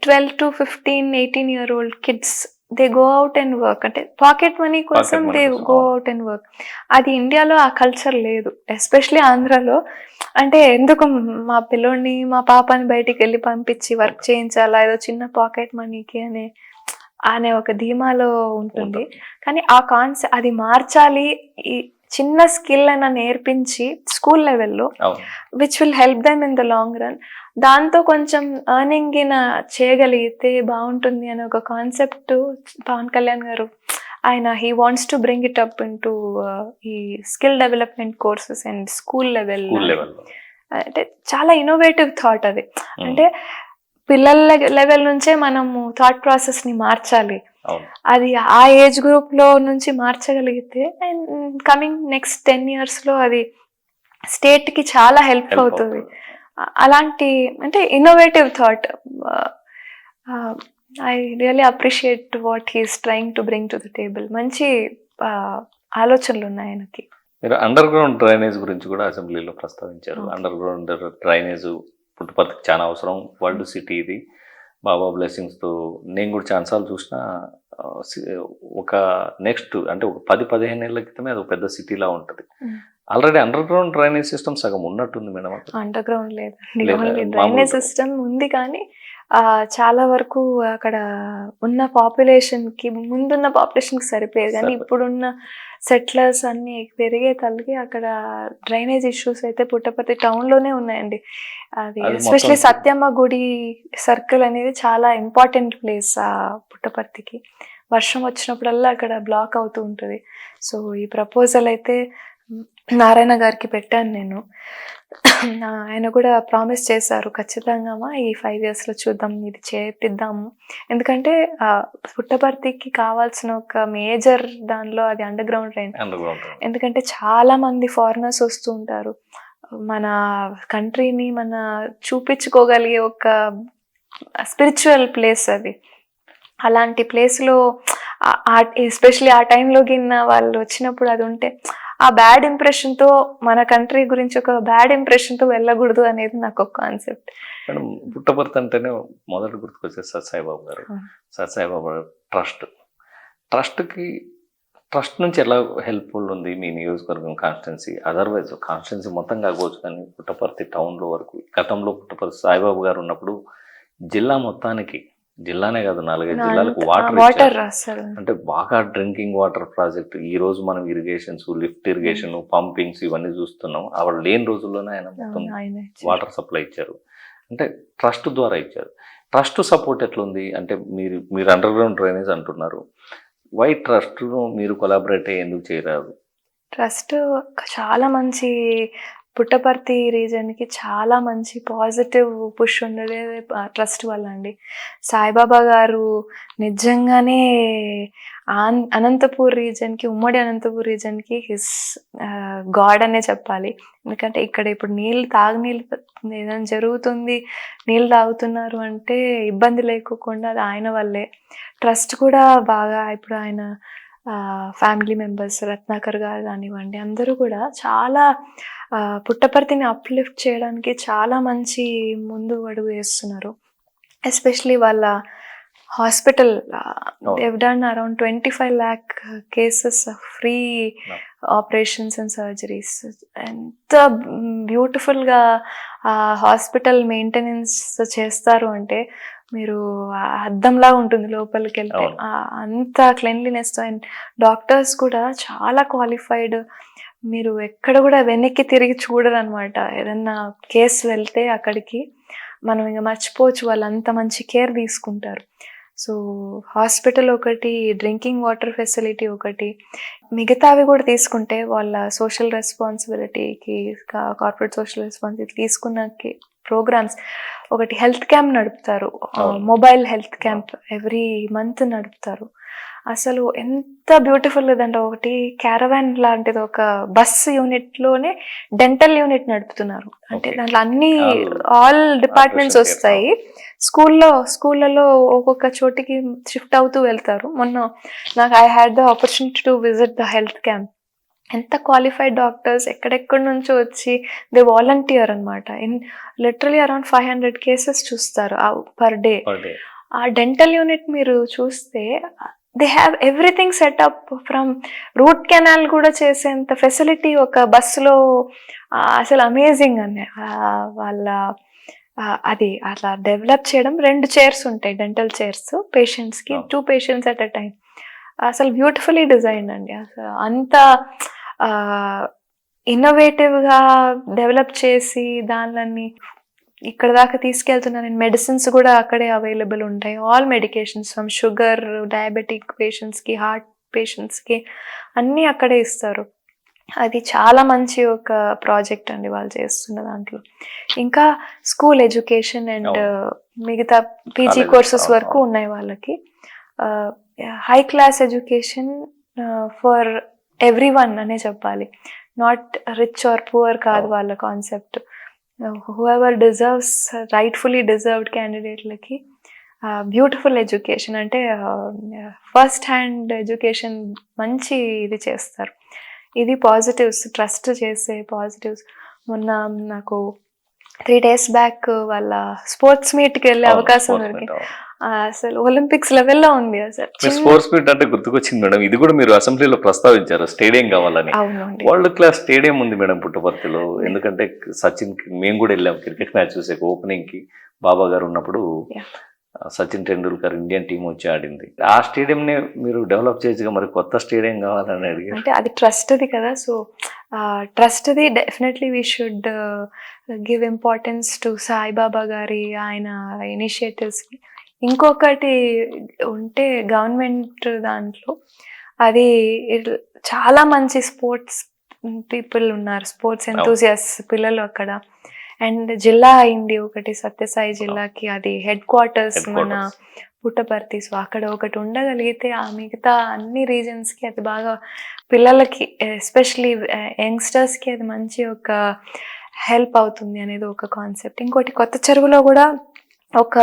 12 to 15, 18 year old kids they go out and work. అంటే పాకెట్ మనీ కోసం they go out and work. అది ఇండియాలో ఆ కల్చర్ లేదు, ఎస్పెషలీ ఆంధ్రాలో. అంటే ఎందుకు మా పిల్లోడిని మా పాపని బయటికి వెళ్ళి పంపించి వర్క్ చేయించాలా ఏదో చిన్న పాకెట్ మనీకి అనే ఒక ధీమాలో ఉంటుంది. కానీ ఆ కాన్సెప్ట్ అది మార్చాలి. ఈ చిన్న స్కిల్ అయినా నేర్పించి స్కూల్ లెవెల్లో which will help them in the long run. దాంతో కొంచెం ఎర్నింగ్ చేయగలిగితే బాగుంటుంది అనే ఒక కాన్సెప్ట్ పవన్ కళ్యాణ్ గారు ఆయన he wants to bring it up in to ఈ skill development courses and school level. అంటే చాలా ఇన్నోవేటివ్ థాట్ అది. అంటే పిల్లల లెవెల్ నుంచే మనము థాట్ ప్రాసెస్ని మార్చాలి. అది ఆ ఏజ్ గ్రూప్లో నుంచి మార్చగలిగితే అండ్ కమింగ్ నెక్స్ట్ 10 yearsలో అది స్టేట్కి చాలా హెల్ప్ అవుతుంది. అలాంటి అంటే innovative thought. I really appreciate what he's trying to bring to the table. మంచి ఆలోచనలు ఉన్నాయి ఆయనకి. మీరు అండర్ గ్రౌండ్ డ్రైనేజ్ గురించి కూడా అసెంబ్లీలో ప్రస్తావించారు. అండర్ గ్రౌండ్ డ్రైనేజ్ పుట్టుపర్తికి చాలా అవసరం. వరల్డ్ సిటీ ఇది. బాబా బ్లెస్సింగ్స్తో నేను కూడా చాలాసార్లు చూసిన ఒక నెక్స్ట్ అంటే ఒక 10-15 ఏళ్ళ క్రితమే అది ఒక పెద్ద సిటీలా ఉంటుంది. Already under ground drainage system సగం ఉన్నట్టుంది మేడం. అండర్ గ్రౌండ్ లేదండి, డ్రైనేజ్ సిస్టమ్ ఉంది కానీ చాలా వరకు అక్కడ ఉన్న పాపులేషన్కి ముందున్న పాపులేషన్కి సరిపోయేది. కానీ ఇప్పుడున్న సెటిలర్స్ అన్నీ పెరిగే తల్లికి అక్కడ డ్రైనేజ్ ఇష్యూస్ అయితే పుట్టపర్తి టౌన్లోనే ఉన్నాయండి. అది ఎస్పెషలీ సత్యమ్మ గుడి సర్కిల్ అనేది చాలా ఇంపార్టెంట్ ప్లేస్ ఆ పుట్టపర్తికి. వర్షం వచ్చినప్పుడల్లా అక్కడ బ్లాక్ అవుతూ ఉంటుంది. సో ఈ ప్రపోజల్ అయితే నారాయణ గారికి పెట్టాను నేను. ఆయన కూడా ప్రామిస్ చేశారు ఖచ్చితంగా ఈ 5 yearsలో చూద్దాం, ఇది చేపిద్దాము. ఎందుకంటే పుట్టపర్తికి కావాల్సిన ఒక మేజర్ దానిలో అది అండర్ గ్రౌండ్ డ్రైన్. ఎందుకంటే చాలా మంది ఫారినర్స్ వస్తూ ఉంటారు. మన కంట్రీని మన చూపించుకోగలిగే ఒక స్పిరిచువల్ ప్లేస్ అది. అలాంటి ప్లేస్లో ఎస్పెషలీ ఆ టైంలో గిన్న వాళ్ళు వచ్చినప్పుడు అది ఉంటే ఆ బ్యాడ్ ఇంప్రెషన్తో మన కంట్రీ గురించి ఒక బ్యాడ్ ఇంప్రెషన్తో వెళ్ళకూడదు అనేది నాకు ఒక కాన్సెప్ట్. మేడం పుట్టపర్తి అంటేనే మొదటి గుర్తుకొచ్చే సత్సాయిబాబు గారు. సత్సాయిబాబు ట్రస్ట్ నుంచి ఎలా హెల్ప్ఫుల్ ఉంది మీ నియోజకవర్గం కాన్స్టిట్యున్సీ? అదర్వైజ్ కాన్స్టిట్యున్సీ మొత్తం కాకపోవచ్చు కానీ పుట్టపర్తి టౌన్లో వరకు గతంలో పుట్టపర్తి సాయిబాబు గారు ఉన్నప్పుడు జిల్లా మొత్తానికి, జిల్లానే కాదు 4-5 జిల్లాలకు వాటర్ అంటే బాగా డ్రింకింగ్ వాటర్ ప్రాజెక్ట్. ఈ రోజు మనం ఇరిగేషన్స్, లిఫ్ట్ ఇరిగేషన్, పంపింగ్స్ ఇవన్నీ చూస్తున్నాం. అవి లేని రోజుల్లోనే ఆయన మొత్తం వాటర్ సప్లై ఇచ్చారు. అంటే ట్రస్ట్ ద్వారా ఇచ్చారు. ట్రస్ట్ సపోర్ట్ ఎట్లుంది అంటే మీరు అండర్ గ్రౌండ్ డ్రైనేజ్ అంటున్నారు. వై ట్రస్ట్ను మీరు కొలాబరేట్ ఎందుకు చేయరాదు? ట్రస్ట్ చాలా మంచి పుట్టపర్తి రీజన్కి చాలా మంచి పాజిటివ్ పుష్ ఉండేది ట్రస్ట్ వల్ల అండి. సాయిబాబా గారు నిజంగానే అనంతపూర్ రీజన్కి, ఉమ్మడి అనంతపూర్ రీజన్కి హిస్ గాడ్ అనే చెప్పాలి. ఎందుకంటే ఇక్కడ ఇప్పుడు తాగునీళ్ళు ఏదైనా జరుగుతుంది, నీళ్ళు తాగుతున్నారు అంటే ఇబ్బంది లేకోకుండా అది ఆయన వల్లే. ట్రస్ట్ కూడా బాగా ఇప్పుడు ఆయన ఫ్యామిలీ మెంబర్స్ రత్నాకర్ గారు కానివ్వండి, అందరూ కూడా చాలా పుట్టపర్తిని అప్లిఫ్ట్ చేయడానికి చాలా మంచి ముందు అడుగు వేస్తున్నారు. ఎస్పెషలీ వాళ్ళ hospital they've done around 25 lakh cases of free operations and surgeries. ఎంత బ్యూటిఫుల్గా హాస్పిటల్ మెయింటెనెన్స్ చేస్తారు అంటే మీరు అద్దంలా ఉంటుంది లోపలికి వెళ్తే, అంత క్లెన్లీనెస్తో. అండ్ డాక్టర్స్ కూడా చాలా క్వాలిఫైడ్. మీరు ఎక్కడ కూడా వెనక్కి తిరిగి చూడరు అనమాట. ఏదన్నా కేసు వెళ్తే అక్కడికి మనం ఇంకా మర్చిపోవచ్చు, వాళ్ళు అంత మంచి కేర్ తీసుకుంటారు. సో హాస్పిటల్ ఒకటి, డ్రింకింగ్ వాటర్ ఫెసిలిటీ ఒకటి, మిగతావి కూడా తీసుకుంటే వాళ్ళ సోషల్ రెస్పాన్సిబిలిటీకి, కార్పొరేట్ సోషల్ రెస్పాన్సిబిలిటీ తీసుకున్నకి ప్రోగ్రామ్స్, ఒకటి హెల్త్ క్యాంప్ నడుపుతారు, mobile health camp every month నడుపుతారు. అసలు ఎంత బ్యూటిఫుల్ లేదంటే, ఒకటి క్యారవాన్ లాంటిది, ఒక బస్ యూనిట్లోనే డెంటల్ యూనిట్ నడుపుతున్నారు. అంటే దాంట్లో అన్ని ఆల్ డిపార్ట్మెంట్స్ వస్తాయి. స్కూళ్ళలో ఒక్కొక్క చోటికి షిఫ్ట్ అవుతూ వెళ్తారు. మొన్న నాకు I had the opportunity to visit the health camp. ఎంత క్వాలిఫైడ్ డాక్టర్స్ ఎక్కడెక్కడి నుంచో వచ్చి దే వాలంటీర్ అనమాట. లిటరలీ అరౌండ్ 500 కేసెస్ చూస్తారు పర్ డే. ఆ డెంటల్ యూనిట్ మీరు చూస్తే they have everything setup, from root canal కూడా చేసేంత ఫెసిలిటీ ఒక బస్సులో. అసలు అమేజింగ్ అని వాళ్ళ అది అట్లా డెవలప్ చేయడం. 2 చైర్స్ ఉంటాయి, డెంటల్ చైర్స్ పేషెంట్స్కి, 2 పేషెంట్స్ అట్ అ టైం. అసలు బ్యూటిఫుల్లీ డిజైన్ అండి. అసలు అంత ఇన్నోవేటివ్గా డెవలప్ చేసి దానిని ఇక్కడ దాకా తీసుకెళ్తున్నారు. మెడిసిన్స్ కూడా అక్కడే అవైలబుల్ ఉంటాయి, all medications, from sugar, diabetic పేషెంట్స్కి, హార్ట్ పేషెంట్స్కి అన్నీ అక్కడే ఇస్తారు. అది చాలా మంచి ఒక ప్రాజెక్ట్ అండి వాళ్ళు చేస్తున్న దాంట్లో. ఇంకా స్కూల్ ఎడ్యుకేషన్ అండ్ మిగతా పీజీ కోర్సెస్ వరకు ఉన్నాయి వాళ్ళకి. High class education for every one అనే చెప్పాలి, నాట్ రిచ్ ఆర్ పువర్ కాదు వాళ్ళ concept. Whoever deserves, rightfully deserved క్యాండిడేట్లకి బ్యూటిఫుల్ ఎడ్యుకేషన్, అంటే ఫస్ట్ హ్యాండ్ ఎడ్యుకేషన్ మంచి ఇది చేస్తారు. ఇది పాజిటివ్స్, ట్రస్ట్ చేసే పాజిటివ్స్. మొన్న నాకు 3 days బ్యాక్ వాళ్ళ స్పోర్ట్స్ మీట్కి వెళ్ళే అవకాశం దొరికింది. అసలు ఒలింపిక్స్ లెవెల్లో ఉంది. అసలు స్పోర్ట్స్ మీట్ అంటే గుర్తుకొచ్చింది మేడం, ఇది కూడా మీరు అసెంబ్లీలో ప్రస్తావించారు, స్టేడియం కావాలని. వరల్డ్ క్లాస్ స్టేడియం ఉంది మేడం పుట్టపర్తిలో. ఎందుకంటే సచిన్ మేము కూడా వెళ్ళాం క్రికెట్ మ్యాచ్ చూసే, ఓపెనింగ్ కి బాబా గారు ఉన్నప్పుడు సచిన్ టెండూల్కర్ ఇండియన్ టీం వచ్చి ఆడింది. ఆ స్టేడియం ని మీరు డెవలప్ చేయొచ్చుగా, మరి కొత్త స్టేడియం కావాలని అడిగారు. అంటే అది ట్రస్ట్ది కదా, సో ట్రస్ట్ది definitely we should give importance to Saibaba గారి ఆయన ఇనిషియేటివ్స్కి. ఇంకొకటి ఉంటే గవర్నమెంట్ దాంట్లో అది చాలా మంచి స్పోర్ట్స్ పీపుల్ ఉన్నారు, స్పోర్ట్స్ ఎంతూజియాస్ పిల్లలు అక్కడ. అండ్ జిల్లా అయింది ఒకటి, సత్యసాయి జిల్లాకి అది హెడ్ క్వార్టర్స్ మన పుట్టపర్తి. సో అక్కడ ఒకటి ఉండగలిగితే ఆ మిగతా అన్ని రీజన్స్కి అది బాగా, పిల్లలకి ఎస్పెషలీ యంగ్స్టర్స్కి అది మంచి ఒక హెల్ప్ అవుతుంది అనేది ఒక కాన్సెప్ట్. ఇంకోటి కొత్త చెరువులో కూడా ఒక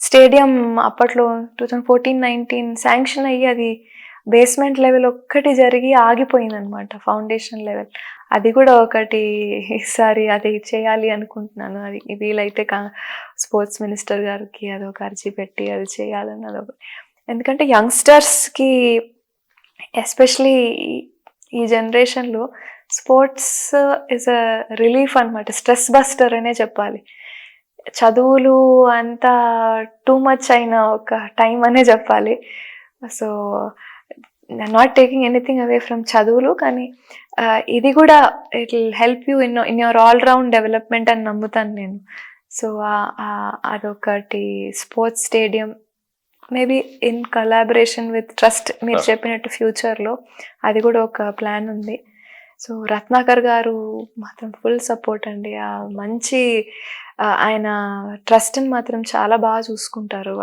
స్టేడియం అప్పట్లో 2014-19 శాంక్షన్ అయ్యి అది బేస్మెంట్ లెవెల్ ఒక్కటి జరిగి ఆగిపోయింది అనమాట, ఫౌండేషన్ లెవెల్. అది కూడా ఒకటి ఈసారి అది చేయాలి అనుకుంటున్నాను. అది వీలైతే స్పోర్ట్స్ మినిస్టర్ గారికి అదొక అర్జీ పెట్టి అది చేయాలని అదొక. ఎందుకంటే యంగ్స్టర్స్కి ఎస్పెషలీ ఈ జనరేషన్లో స్పోర్ట్స్ ఇస్ అ రిలీఫ్ అనమాట, స్ట్రెస్ బస్టర్ అనే చెప్పాలి. చదువులు అంతా టూ మచ్ అయిన ఒక టైం అనే చెప్పాలి. So not taking anything away from చదువులు, కానీ ఇది కూడా it will help you in your all round development అని నమ్ముతాను నేను. సో అదొకటి sports stadium maybe in collaboration with trust, మీరు చెప్పినట్టు ఫ్యూచర్లో అది కూడా ఒక ప్లాన్ ఉంది. సో రత్నాకర్ గారు మాత్రం ఫుల్ సపోర్ట్ అండి. మంచి ఆయన ట్రస్ట్ని మాత్రం చాలా బాగా చూసుకుంటారు.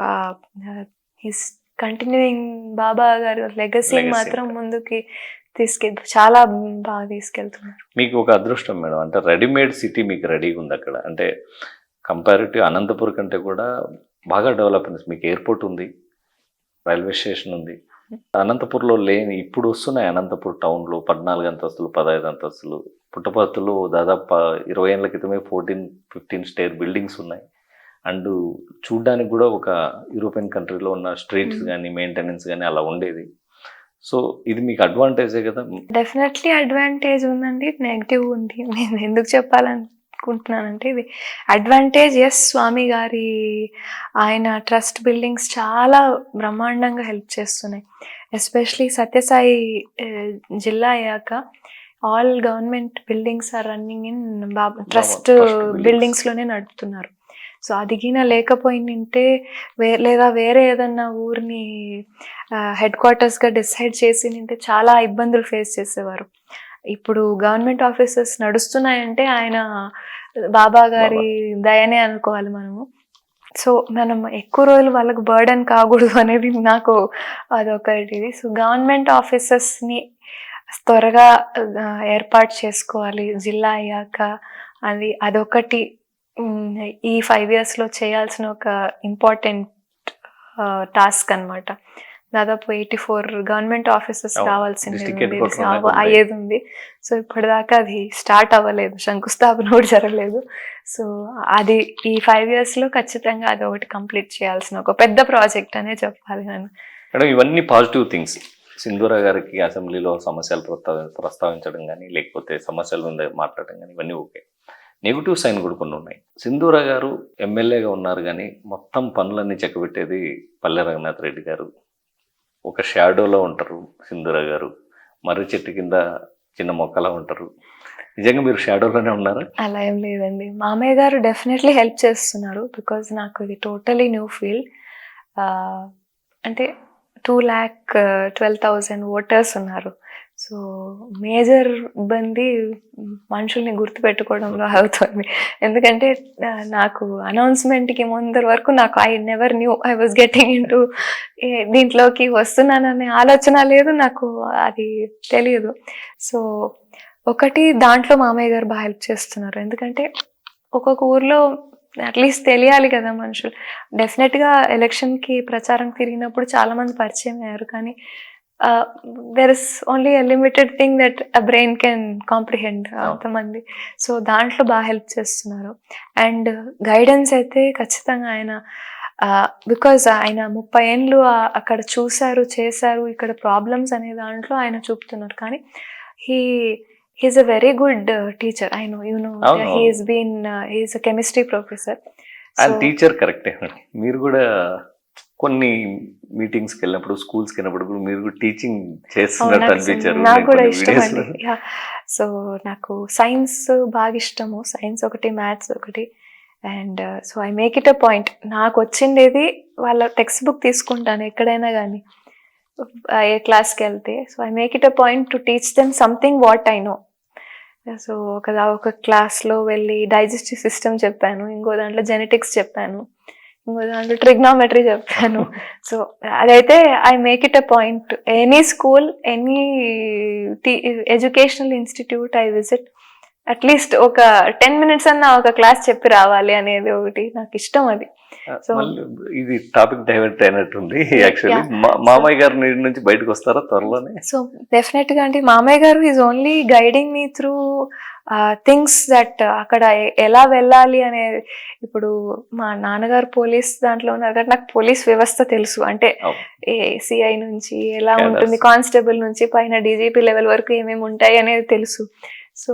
హిస్ కంటిన్యూయింగ్ బాబా గారు లెగసీని మాత్రం ముందుకి చాలా బాగా తీసుకెళ్తున్నారు. మీకు ఒక అదృష్టం మేడం, అంటే రెడీమేడ్ సిటీ మీకు రెడీగా ఉంది అక్కడ. అంటే కంపారిటివ్ అనంతపూర్ కంటే కూడా బాగా డెవలప్ అయింది. మీకు ఎయిర్పోర్ట్ ఉంది, రైల్వే స్టేషన్ ఉంది. అనంతపూర్లో లేని ఇప్పుడు వస్తున్నాయి. అనంతపూర్ టౌన్లో 14 అంతస్తులు, 15 అంతస్తులు. పుట్టపర్తిలో దాదాపు 20 ఏళ్ళ క్రితమే 14-15 స్టేర్ బిల్డింగ్స్ ఉన్నాయి. అండ్ చూడ్డానికి కూడా ఒక యూరోపియన్ కంట్రీలో ఉన్న స్ట్రీట్స్ కానీ మెయింటెనెన్స్ కానీ అలా ఉండేది. సో ఇది మీకు అడ్వాంటేజే కదా? డెఫినెట్లీ అడ్వాంటేజ్ ఉందండి, నెగిటివ్ ఉంది. నేను ఎందుకు చెప్పాలనుకుంటున్నానంటే ఇది అడ్వాంటేజ్. ఎస్, స్వామి గారి ఆయన ట్రస్ట్ బిల్డింగ్స్ చాలా బ్రహ్మాండంగా హెల్ప్ చేస్తున్నాయి. ఎస్పెషలీ సత్యసాయి జిల్లా అయ్యాక all government buildings are running in trust బిల్డింగ్స్లోనే నడుపుతున్నారు. సో అదిగిన లేకపోయింటే లేదా వేరే ఏదన్నా ఊరిని హెడ్ క్వార్టర్స్గా డిసైడ్ చేసి నింటే చాలా ఇబ్బందులు ఫేస్ చేసేవారు. ఇప్పుడు గవర్నమెంట్ ఆఫీసెస్ నడుస్తున్నాయంటే ఆయన బాబా గారి దయనే అనుకోవాలి మనము. సో మనం ఎక్కువ రోజులు వాళ్ళకు బర్డెన్ కాకూడదు అనేది నాకు అదొకటి. సో గవర్నమెంట్ ఆఫీసెస్ని త్వరగా ఏర్పాటు చేసుకోవాలి జిల్లా అయ్యాక. అదొకటి ఈ 5 yearsలో చేయాల్సిన ఒక ఇంపార్టెంట్ టాస్క్ అనమాట. దాదాపు 84 గవర్నమెంట్ ఆఫీసెస్ రావాల్సింది అయ్యేది ఉంది. సో ఇప్పటిదాకా అది స్టార్ట్ అవ్వలేదు, శంకుస్థాపన కూడా జరగలేదు. సో అది ఈ 5 yearsలో ఖచ్చితంగా అది ఒకటి కంప్లీట్ చేయాల్సిన ఒక పెద్ద ప్రాజెక్ట్ అనే చెప్పాలి నేను. మేడం, ఇవన్నీ పాజిటివ్ థింగ్స్. సింధూర గారికి అసెంబ్లీలో సమస్యలు ప్రస్తావించడం కానీ, లేకపోతే సమస్యల మీద మాట్లాడడం కానీ, ఇవన్నీ ఓకే. నెగిటివ్ సైన్ కూడా కొన్ని ఉన్నాయి. సింధూర గారు ఎమ్మెల్యేగా ఉన్నారు కానీ మొత్తం పనులన్నీ చెక్కబెట్టేది పల్లె రఘునాథ్ రెడ్డి గారు. ఒక షాడోలో ఉంటారు సింధూర గారు, మర్రి చెట్టు కింద చిన్న మొక్కలా ఉంటారు. నిజంగా మీరు షాడోలోనే ఉన్నారా? అలా ఏం లేదండి, మామయ్య గారు డెఫినెట్లీ హెల్ప్ చేస్తున్నారు. బికాజ్ నాకు ఇది టోటలీ న్యూ ఫీల్డ్. అంటే 2,12,000 ఓటర్స్ ఉన్నారు. సో మేజర్ ఇబ్బంది మనుషుల్ని గుర్తుపెట్టుకోవడంలో అవుతుంది. ఎందుకంటే నాకు అనౌన్స్మెంట్కి ముందర వరకు నాకు I never new I was getting in to దీంట్లోకి వస్తున్నాననే ఆలోచన లేదు, నాకు అది తెలియదు. సో ఒకటి దాంట్లో మామయ్య గారు బాగా హెల్ప్ చేస్తున్నారు. ఎందుకంటే ఒక్కొక్క ఊర్లో అట్లీస్ట్ తెలియాలి కదా మనుషులు. డెఫినెట్గా ఎలక్షన్కి ప్రచారం తిరిగినప్పుడు చాలామంది పరిచయం అయ్యారు, కానీ there is only a limited thing that a brain can comprehend అంతమంది. సో దాంట్లో బాగా హెల్ప్ చేస్తున్నారు. అండ్ గైడెన్స్ అయితే ఖచ్చితంగా ఆయన, బికాజ్ ఆయన 30 ఏళ్ళు అక్కడ చూశారు, చేశారు. ఇక్కడ ప్రాబ్లమ్స్ అనే దాంట్లో ఆయన చూపుతున్నారు. కానీ he's a very good teacher. I know, you know, he's a chemistry professor. And teacher కరెక్టే. మీరు కూడా కొన్ని మీటింగ్స్కి వెళ్ళినప్పుడు, స్కూల్స్కి వెళ్ళినప్పుడు కూడా మీరు కూడా టీచింగ్ చేస్తున్నట్టు అనిపించారు. నాకు కూడా ఇష్టం అండి. సో నాకు సైన్స్ బాగా ఇష్టము, సైన్స్ ఒకటి, మ్యాథ్స్ ఒకటి. And so I make it a point, నాకు వచ్చిండేది వాళ్ళ టెక్స్ట్ బుక్ తీసుకుంటాను ఎక్కడైనా కానీ ఏ క్లాస్కి వెళ్తే. So I make it a point to teach them something what I know. So ఒక క్లాస్లో వెళ్ళి డైజెస్టివ్ సిస్టమ్ చెప్పాను, ఇంకో దాంట్లో జెనెటిక్స్ చెప్పాను, ఇంకో దాంట్లో ట్రిగ్నామెట్రీ చెప్పాను. సో అదైతే I make it a point, any school, any educational institute I visit, at least ఒక 10 minutes అన్నా ఒక క్లాస్ చెప్పి రావాలి అనేది ఒకటి నాకు ఇష్టం. అది సో ఇది టాపిక్ డైవర్ట్ అయినట్టుంది. యాక్చువల్లీ మామయ్య గారి నుంచి బయటకు వస్తారా త్వరలోనే? సో డెఫినెట్ గా అంటే మామయ్య గారు is only guiding me through things that అక్కడ ఎలా వెళ్ళాలి అనేది. ఇప్పుడు మా నాన్నగారు పోలీస్ దాంట్లో ఉన్నారు కాబట్టి నాకు పోలీస్ వ్యవస్థ తెలుసు. అంటే సిఐ నుంచి ఎలా ఉంటుంది, కానిస్టేబుల్ నుంచి పైన డీజీపీ లెవెల్ వరకు ఏమేమి ఉంటాయి అనేది తెలుసు. So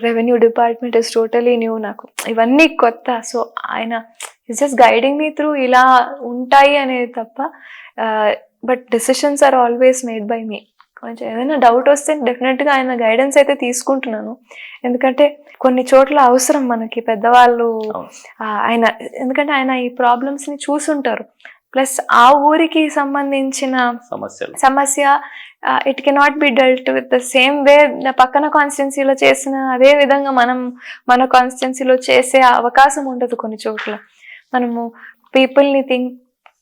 revenue department is totally new నాకు, ఇవన్నీ కొత్త. సో ఆయన is just guiding me through ఇలా ఉంటాయి అనేది తప్ప, but decisions are always made by me. కొంచెం ఏదైనా డౌట్ వస్తే డెఫినెట్గా ఆయన గైడెన్స్ అయితే తీసుకుంటున్నాను. ఎందుకంటే కొన్ని చోట్ల అవసరం మనకి పెద్దవాళ్ళు ఆయన, ఎందుకంటే ఆయన ఈ ప్రాబ్లమ్స్ని చూసుంటారు. ప్లస్ ఆ ఊరికి సంబంధించిన సమస్య it cannot be dealt with the same way పక్కన కాన్స్టిట్యున్సీలో చేసిన అదే విధంగా మన కాన్స్టిట్యున్సీలో చేసే అవకాశం ఉండదు. కొన్ని చోట్ల మనము పీపుల్ని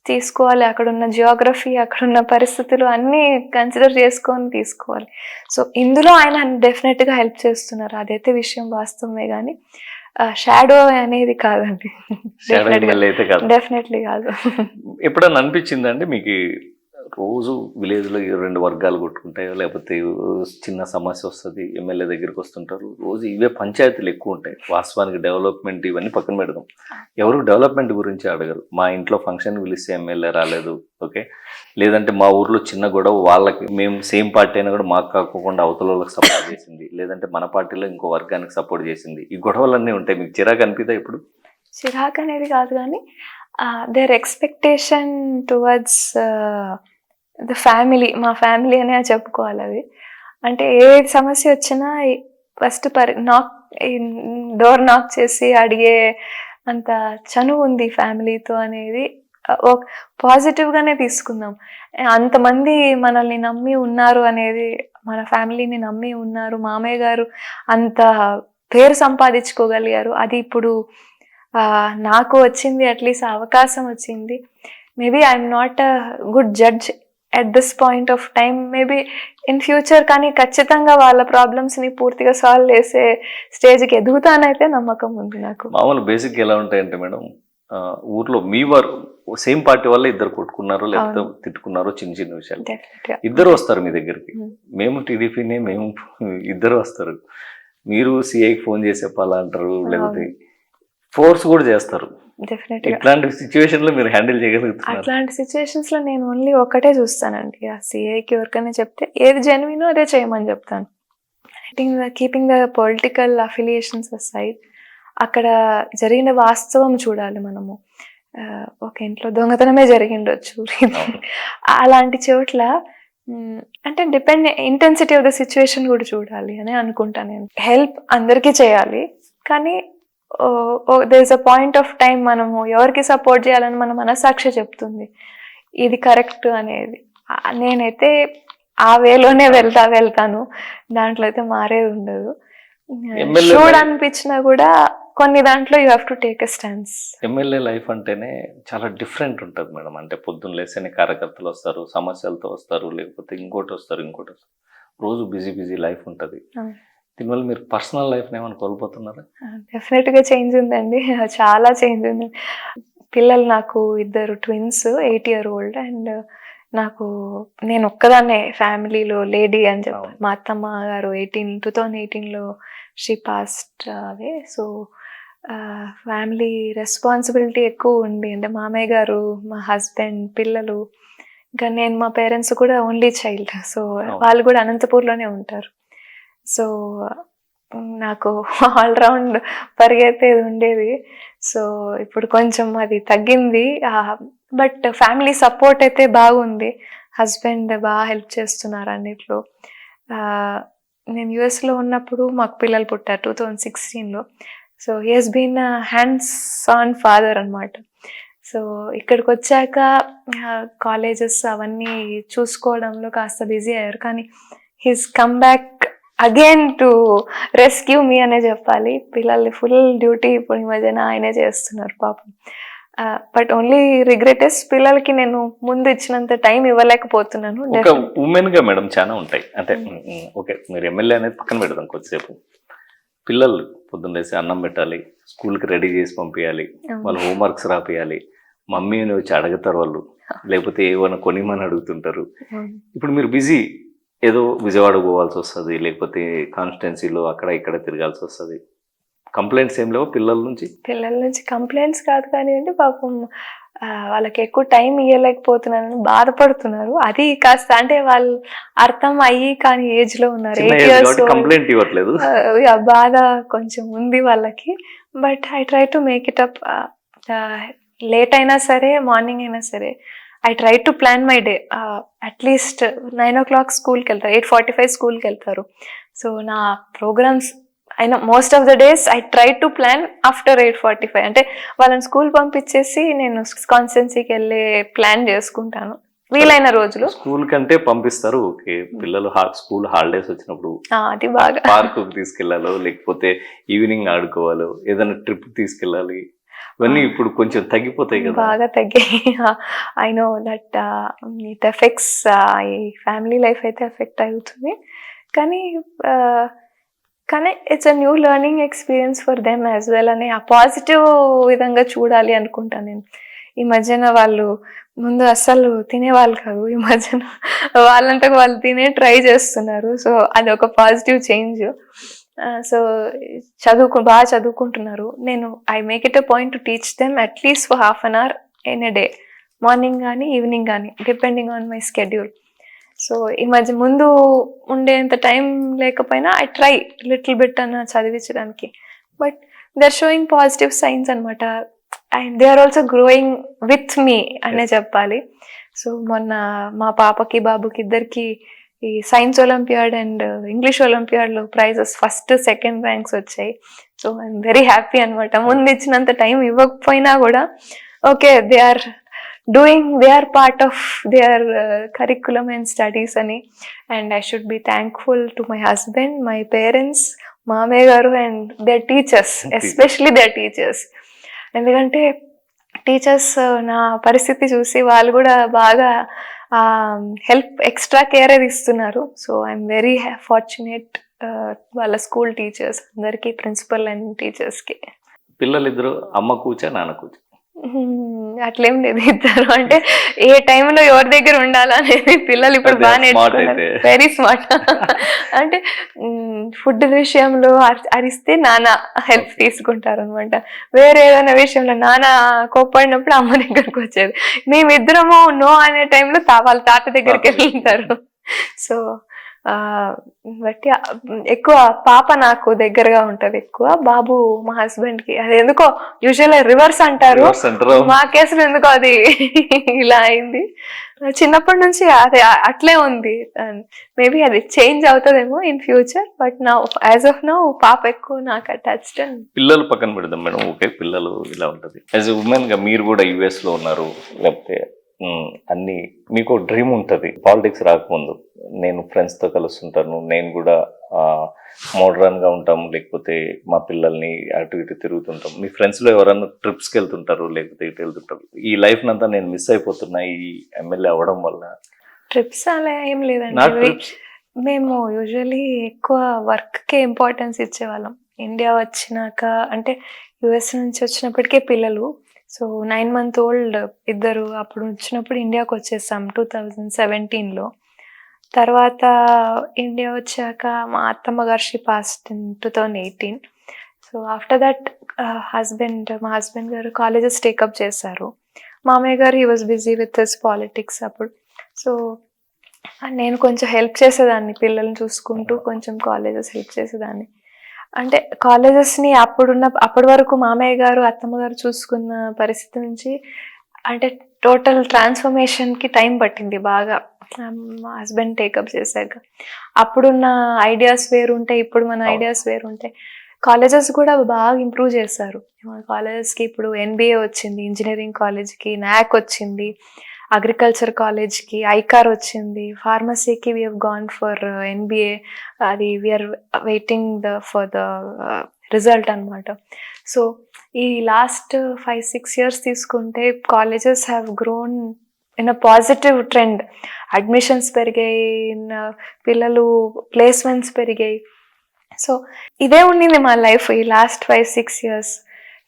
తీసుకోవాలి, అక్కడున్న జియోగ్రఫీ, అక్కడున్న పరిస్థితులు అన్నీ కన్సిడర్ చేసుకొని తీసుకోవాలి. సో ఇందులో ఆయన డెఫినెట్గా హెల్ప్ చేస్తున్నారు, అదైతే విషయం వాస్తవమే. కానీ షాడో అనేది కాదండి, డెఫినెట్లీ కాదు. ఎప్పుడన్నా అనిపించిందండి మీకు రోజు విలేజ్లో 2 వర్గాలు కొట్టుకుంటాయో, లేకపోతే చిన్న సమస్య వస్తుంది ఎమ్మెల్యే దగ్గరికి వస్తుంటారు, రోజు ఇవే పంచాయతీలు ఎక్కువ ఉంటాయి? వాస్తవానికి డెవలప్మెంట్ ఇవన్నీ పక్కన పెడదాం, ఎవరు డెవలప్మెంట్ గురించి అడగరు. మా ఇంట్లో ఫంక్షన్ పిలిస్తే ఎమ్మెల్యే రాలేదు, ఓకే, లేదంటే మా ఊర్లో చిన్న గొడవ వాళ్ళకి మేము సేమ్ పార్టీ అయినా కూడా మాకు కాకుండా అవతల వాళ్ళకి సపోర్ట్ చేసింది, లేదంటే మన పార్టీలో ఇంకో వర్గానికి సపోర్ట్ చేసింది, ఈ గొడవలన్నీ ఉంటాయి. మీకు చిరాకు అనిపిదా? ఇప్పుడు చిరాకు అనేది కాదు, కానీ their expectation towards the family, మా ఫ్యామిలీ అనే చెప్పుకోవాలి. అది అంటే ఏ సమస్య వచ్చినా ఫస్ట్ డోర్ నాక్ చేసి అడిగే అంత చనువు ఉంది ఫ్యామిలీతో అనేది పాజిటివ్గానే తీసుకుందాం. అంతమంది మనల్ని నమ్మి ఉన్నారు అనేది, మన ఫ్యామిలీని నమ్మి ఉన్నారు, మామయ్య గారు అంత పేరు సంపాదించుకోగలిగారు. అది ఇప్పుడు నాకు వచ్చింది, అట్లీస్ట్ అవకాశం వచ్చింది. Maybe I'm not a good judge at this point of time, maybe in future, కానీ ఖచ్చితంగా వాళ్ళ ప్రాబ్లమ్స్ని పూర్తిగా సాల్వ్ చేసే స్టేజ్కి ఎదుగుతానైతే నమ్మకం ఉంది నాకు. మామూలు బేసిక్ ఎలా ఉంటాయంటే మేడం, ఊర్లో మీ వారు సేమ్ పార్టీ వల్ల ఇద్దరు కొట్టుకున్నారు, లేకపోతే తిట్టుకున్నారు, చిన్న చిన్న విషయాలు, ఇద్దరు వస్తారు మీ దగ్గరికి. మేము టీడీపీనే, మేము ఇద్దరు వస్తారు. మీరు సిఐకి ఫోన్ చేసి చెప్పాలా అంటారు, లేకపోతే ఫోర్స్ కూడా చేస్తారు. ఇట్లాంటి సిచ్యువేషన్ లో మీరు హ్యాండిల్ చేయగలుగుతారు? అట్లాంటి సిచ్యువేషన్స్ లో నేను ఓన్లీ ఒకటే చూస్తానండి, ఆ సిఐకి ఎవరికైనా చెప్తే ఏది జెన్యునో అదే చేయమని చెప్తాను. Keeping the political affiliations aside, అక్కడ జరిగిన వాస్తవం చూడాలి మనము. ఒక ఇంట్లో దొంగతనమే జరిగిండొచ్చు, అలాంటి చోట్ల అంటే ఇంటెన్సిటీ ఆఫ్ ద సిచ్యువేషన్ కూడా చూడాలి అని అనుకుంటాను నేను. హెల్ప్ అందరికీ చేయాలి, కానీ there is a point of time మనము ఎవరికి సపోర్ట్ చేయాలని మన మనసాక్షి చెప్తుంది ఇది కరెక్ట్ అనేది. నేనైతే ఆ వేలోనే వెళ్తాను, దాంట్లో అయితే మారేది ఉండదు. చూడనిపించినా కూడా కొన్ని దాంట్లో you have to take a stands. MLA life అంటేనే చాలా డిఫరెంట్ ఉంటుంది మేడం. అంటే పొద్దున్న లేస్తేనే కార్యకర్తలు వస్తారు, సమస్యలతో వస్తారు, లేకపోతే ఇంకోటి వస్తారు. రోజు బిజీ లైఫ్ ఉంటుంది. దీనివల్ల మీరు పర్సనల్ లైఫ్ ఏమైనా కోల్పోతున్నారా? డెఫినెట్గా చేంజ్ ఉందండి, చాలా చేంజ్ ఉంది. పిల్లలు నాకు ఇద్దరు ట్విన్స్, 8 year old, అండ్ నేను ఒక్కదాన్నే ఫ్యామిలీలో లేడీ అని చెప్పాలి. మా అత్తమ్మ గారు 2018లో she passed away. So family responsibility ఎక్కువ ఉంది. అంటే మామయ్య గారు, మా హస్బెండ్, పిల్లలు, ఇంకా నేను, మా పేరెంట్స్ కూడా ఓన్లీ చైల్డ్. సో వాళ్ళు కూడా అనంతపూర్లోనే ఉంటారు. సో నాకు ఆల్రౌండ్ పరిగెత్తేది ఉండేది. సో ఇప్పుడు కొంచెం అది తగ్గింది, బట్ ఫ్యామిలీ సపోర్ట్ అయితే బాగుంది. హస్బెండ్ బాగా హెల్ప్ చేస్తున్నారు అన్నిట్లో. నేను యుఎస్లో ఉన్నప్పుడు మాకు పిల్లలు పుట్టారు 2016లో. So he has been hands on father అనమాట. సో ఇక్కడికి వచ్చాక కాలేజెస్ అవన్నీ చూసుకోవడంలో కాస్త బిజీ అయ్యారు, కానీ he's come back again to rescue me అనే చెప్పాలి. పిల్లల్ని ఫుల్ డ్యూటీ ఇప్పుడు ఈ మధ్యన ఆయనే చేస్తున్నారు పాపం. బట్ ఓన్లీ రిగ్రెట్ ఇస్ పిల్లలకి నేను ముందు ఇచ్చినంత టైం ఇవ్వలేకపోతున్నాను. ఉమెన్ గా మేడం చాలా ఉంటాయి. అంటే ఓకే, మీరు ఎమ్మెల్యే అనేది పక్కన పెడదాం కొద్దిసేపు. పిల్లలు పొద్దున్న లేసి అన్నం పెట్టాలి, స్కూల్కి రెడీ చేసి పంపించాలి, వాళ్ళు హోంవర్క్స్ రాపియాలి, మమ్మీ అని వచ్చి అడుగుతారు వాళ్ళు, లేకపోతే ఏమైనా కొనిమని అడుగుతుంటారు. ఇప్పుడు మీరు బిజీ, ఏదో విజయవాడ పోవాల్సి వస్తుంది, లేకపోతే కాన్స్టిట్యున్సీలో అక్కడ ఇక్కడ తిరగాల్సి వస్తుంది. కంప్లైంట్స్ ఏం లేవు పిల్లల నుంచి? కంప్లైంట్స్ కాదు కానివ్వండి, పాపం వాళ్ళకి ఎక్కువ టైం ఇవ్వలేకపోతున్నారని బాధపడుతున్నారు. అది కాస్త అంటే వాళ్ళు అర్థం అయ్యి కానీ ఏజ్ లో ఉన్నారు, 8 years కంప్లైంట్ ఇవ్వట్లేదు, బాధ కొంచెం ఉంది వాళ్ళకి. But I try to make it up. Late అయినా సరే, మార్నింగ్ అయినా సరే, I try to plan my day. At least 9 o'clock స్కూల్కి వెళ్తారు, 8:45 స్కూల్కి వెళ్తారు. సో నా ప్రోగ్రామ్స్ అయినా most of the days I try to plan after 8:45. అంటే వాళ్ళని స్కూల్ పంపించేసి నేను కాన్స్టిట్యున్సీకి వెళ్ళే ప్లాన్ చేసుకుంటాను వీలైన రోజులు. స్కూల్ కంటే పంపిస్తారు, ఓకే. పిల్లలు స్కూల్ హాలిడేస్ వచ్చినప్పుడు అది బాగా పార్క్ తీసుకెళ్లాలో, లేకపోతే ఈవినింగ్ ఆడుకోవాలో, ఏదైనా ట్రిప్ తీసుకెళ్ళాలి, ఇవన్నీ ఇప్పుడు కొంచెం తగ్గిపోతాయి కదా? బాగా తగ్గాయి. I know that it effects ఈ ఫ్యామిలీ లైఫ్ అయితే ఎఫెక్ట్ అవుతుంది, కానీ it's a new learning experience for them as well అని ఆ పాజిటివ్ విధంగా చూడాలి అనుకుంటాను నేను. ఈ మధ్యన వాళ్ళు ముందు అస్సలు తినేవాళ్ళు కాదు, ఈ మధ్యన వాళ్ళంతకు వాళ్ళు తినే ట్రై చేస్తున్నారు. సో అది ఒక పాజిటివ్ చేంజ్. సో బాగా చదువుకుంటున్నారు. నేను I make it a point to teach them at least for ½ an hour in a day, morning కానీ ఈవినింగ్ కానీ, depending on my schedule. So ఈ మధ్య ముందు ఉండేంత టైం లేకపోయినా ఐ ట్రై లిటిల్ బిట్ అన్న చదివించడానికి. But they are showing positive signs అనమాట, and they are also growing with me అనే చెప్పాలి. సో మొన్న మా పాపకి బాబుకి ఇద్దరికి ఈ సైన్స్ ఒలింపియాడ్ అండ్ ఇంగ్లీష్ ఒలింపియాడ్లో ప్రైజెస్ ఫస్ట్ సెకండ్ ర్యాంక్స్ వచ్చాయి. సో ఐఎమ్ వెరీ హ్యాపీ అనమాట. ముందు ఇచ్చినంత టైం ఇవ్వకపోయినా కూడా okay they are part of their curriculum and studies అని. And I should be thankful to my husband, my parents, మామయ్య గారు and their teachers, especially their teachers. ఎందుకంటే టీచర్స్ నా పరిస్థితి చూసి వాళ్ళు కూడా బాగా హెల్ప్, ఎక్స్ట్రా కేర్ అది ఇస్తున్నారు. సో ఐఎమ్ వెరీ ఫార్చునేట్ వాళ్ళ స్కూల్ టీచర్స్ అందరికీ, ప్రిన్సిపల్ అండ్ టీచర్స్కి. పిల్లలు ఇద్దరు అమ్మ కూచా నాన్న కూచా? అట్లేం లేదు, ఇద్దరు. అంటే ఏ టైంలో ఎవరి దగ్గర ఉండాలనేది పిల్లలు ఇప్పుడు బాగా నేర్చుకున్నారు. Very smart. అంటే ఫుడ్ విషయంలో అరిస్తే నాన్న హెల్ప్ తీసుకుంటారు అనమాట. వేరే ఏదైనా విషయంలో నాన్న కోప్పడినప్పుడు అమ్మ దగ్గరకు వచ్చేది. మేమిద్దరము నో అనే టైంలో వాళ్ళ తాత దగ్గరికి వెళ్తారు. సో బట్టి ఎక్కువ పాప నాకు దగ్గరగా ఉంటది, ఎక్కువ బాబు మా హస్బెండ్ కి. అది ఎందుకో యూజువల్ రివర్స్ అంటారు, మా కేసులో ఎందుకో అది ఇలా అయింది. చిన్నప్పటి నుంచి అది అట్లే ఉంది. మేబీ అది చేంజ్ అవుతుందేమో ఇన్ ఫ్యూచర్, బట్ నా యాజ్ ఆఫ్ నౌ పాప ఎక్కువ నాకు అటాచ్డ్. పిల్లలు పక్కన పెడదాం మేడం, ఓకే పిల్లలు ఇలా ఉంటది. యాజ్ ఎ ఉమెన్ గా మీరు కూడా యుఎస్ లో ఉన్నారు, లేకపోతే అన్ని మీకు డ్రీమ్ ఉంటుంది. పాలిటిక్స్ రాకముందు నేను ఫ్రెండ్స్తో కలుస్తుంటాను, నేను కూడా మోడర్న్గా ఉంటాము, లేకపోతే మా పిల్లల్ని అటు ఇటు తిరుగుతుంటాం. మీ ఫ్రెండ్స్లో ఎవరన్నా ట్రిప్స్కి వెళ్తుంటారు, లేకపోతే ఇటు వెళ్తుంటారు. ఈ లైఫ్ నంతా నేను మిస్ అయిపోతున్నా ఈ ఎమ్మెల్యే అవ్వడం వల్ల. ట్రిప్స్ అలా ఏం లేదండి, మేము యూజువలీ ఎక్కువ వర్క్కే ఇంపార్టెన్స్ ఇచ్చేవాళ్ళం. ఇండియా వచ్చినాక అంటే యుఎస్ నుంచి వచ్చినప్పటికే పిల్లలు, సో 9 month old ఇద్దరు అప్పుడు వచ్చినప్పుడు ఇండియాకి వచ్చేసాం 2017లో. తర్వాత ఇండియా వచ్చాక మా అత్తమ్మ గారు she passed in 2018. So after that మా హస్బెండ్ గారు కాలేజెస్ టేకప్ చేశారు. మామయ్య గారు he was busy with his politics అప్పుడు. సో నేను కొంచెం హెల్ప్ చేసేదాన్ని, పిల్లల్ని చూసుకుంటూ కొంచెం కాలేజెస్ హెల్ప్ చేసేదాన్ని. అంటే కాలేజెస్ని అప్పటి వరకు మామయ్య గారు అత్తమ్మ గారు చూసుకున్న పరిస్థితి నుంచి అంటే టోటల్ ట్రాన్స్ఫర్మేషన్కి టైం పట్టింది బాగా. మా హస్బెండ్ టేకప్ చేశాక అప్పుడున్న ఐడియాస్ వేరుంటాయి, ఇప్పుడు మన ఐడియాస్ వేరుంటాయి. కాలేజెస్ కూడా బాగా ఇంప్రూవ్ చేశారు. కాలేజెస్కి ఇప్పుడు ఎన్బిఏ వచ్చింది, ఇంజనీరింగ్ కాలేజ్కి నాక్ వచ్చింది, అగ్రికల్చర్ కాలేజ్కి ఐకార్ వచ్చింది, ఫార్మసీకి we have gone for NBA. అది we're waiting for the result అనమాట. సో ఈ లాస్ట్ 5-6 years తీసుకుంటే colleges have grown in a positive trend. Admissions పెరిగాయి, పిల్లలు ప్లేస్మెంట్స్ పెరిగాయి. సో ఇదే ఉండింది మా లైఫ్ ఈ లాస్ట్ 5-6 years.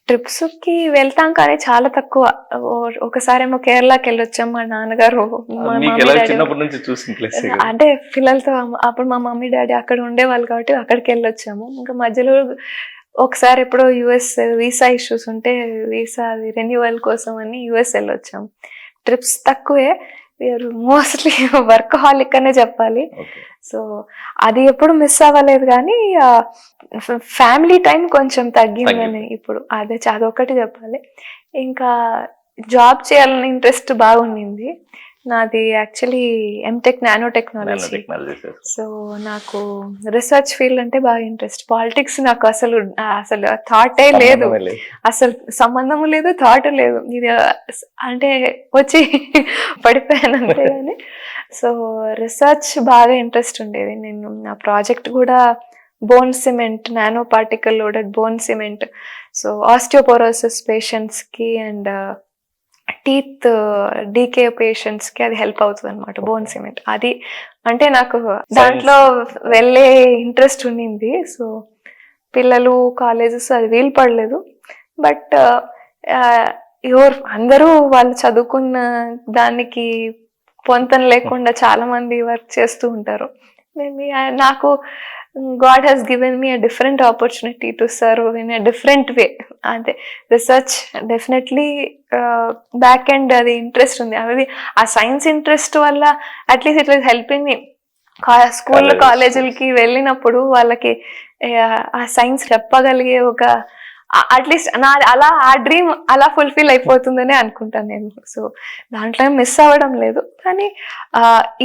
ట్రిప్స్కి వెళ్తాం కానీ చాలా తక్కువ. ఒకసారేమో కేరళకి వెళ్ళొచ్చాం, మా నాన్నగారు అంటే పిల్లలతో. అప్పుడు మా మమ్మీ డాడీ అక్కడ ఉండేవాళ్ళు కాబట్టి అక్కడికి వెళ్ళొచ్చాము. ఇంకా మధ్యలో ఒకసారి ఎప్పుడో యుఎస్ వీసా ఇష్యూస్ ఉంటే వీసా అది రెన్యువల్ కోసం అని యుఎస్ వెళ్ళొచ్చాము. ట్రిప్స్ తక్కువే, వీఆర్ మోస్ట్లీ వర్కహాలిక్ అనే చెప్పాలి. సో అది ఎప్పుడు మిస్ అవ్వలేదు, కానీ ఫ్యామిలీ టైం కొంచెం తగ్గిందని ఇప్పుడు అదొకటి చెప్పాలి. ఇంకా జాబ్ చేయాలని ఇంట్రెస్ట్ బాగుండింది నాది. Actually MTech nano technology. So నాకు రీసెర్చ్ ఫీల్డ్ అంటే బాగా ఇంట్రెస్ట్. పాలిటిక్స్ నాకు అసలు థాటే లేదు, అసలు సంబంధం లేదు, థాట్ లేదు. ఇది అంటే వచ్చి పడిపోయాను అంతే. కానీ సో రీసెర్చ్ బాగా ఇంట్రెస్ట్ ఉండేది. నేను నా ప్రాజెక్ట్ కూడా bone cement, nano particle loaded bone cement. So osteoporosis పేషెంట్స్కి అండ్ టీత్ డీకే పేషెంట్స్కి అది హెల్ప్ అవుతుంది అనమాట బోన్ సిమెంట్. అది అంటే నాకు దాంట్లో వెళ్ళే ఇంట్రెస్ట్ ఉండింది. సో పిల్లలు కాలేజెస్ అది వీలు పడలేదు. బట్ అందరూ వాళ్ళు చదువుకున్న దానికి పొంతన లేకుండా చాలా మంది వర్క్ చేస్తూ ఉంటారు. మేబీ నాకు God has given me a different opportunity to serve in a different way. అదే రీసెర్చ్ డెఫినెట్లీ బ్యాక్ ఎండ్ అది ఇంట్రెస్ట్ ఉంది. అది ఆ సైన్స్ ఇంట్రెస్ట్ వల్ల at least it was helping me. School కాలేజీలకి వెళ్ళినప్పుడు వాళ్ళకి ఆ సైన్స్ చెప్పగలిగే ఒక అట్లీస్ట్ నా అలా ఆ డ్రీమ్ అలా ఫుల్ఫిల్ అయిపోతుందని అనుకుంటాను నేను. సో దాంట్లో మిస్ అవ్వడం లేదు, కానీ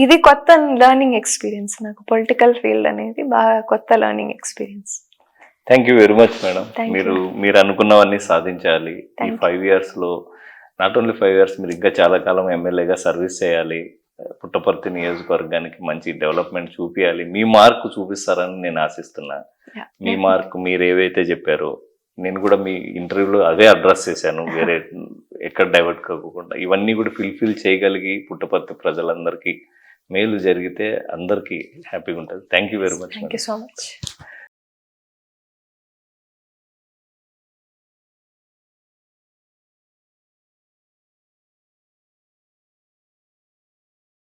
ఇది కొత్త లెర్నింగ్ ఎక్స్పీరియన్స్ నాకు. పొలిటికల్ ఫీల్డ్ అనేది బాగా కొత్త learning experience. Thank you very much madam. Thank you. మీరు అనుకున్నవన్నీ సాధించాలి. ఈ Thank you. 5 yearsలో నాట్ ఓన్లీ 5 years, మీరు ఇంకా చాలా కాలం ఎమ్మెల్యేగా సర్వీస్ చేయాలి. పుట్టపర్తి నియోజకవర్గానికి మంచి డెవలప్మెంట్ చూపించాలి. మీ మార్కు చూపిస్తారని నేను ఆశిస్తున్నా. Yeah. మీ మార్కు మీరు ఏవైతే చెప్పారో నేను కూడా మీ ఇంటర్వ్యూలో అదే అడ్రస్ చేశాను, వేరే ఎక్కడ డైవర్ట్ కాకుండా. ఇవన్నీ కూడా ఫుల్ఫిల్ చేయగలిగి పుట్టపర్తి ప్రజలందరికీ మేలు జరిగితే అందరికీ హ్యాపీగా ఉంటుంది. Thank you very much. Thank you so much.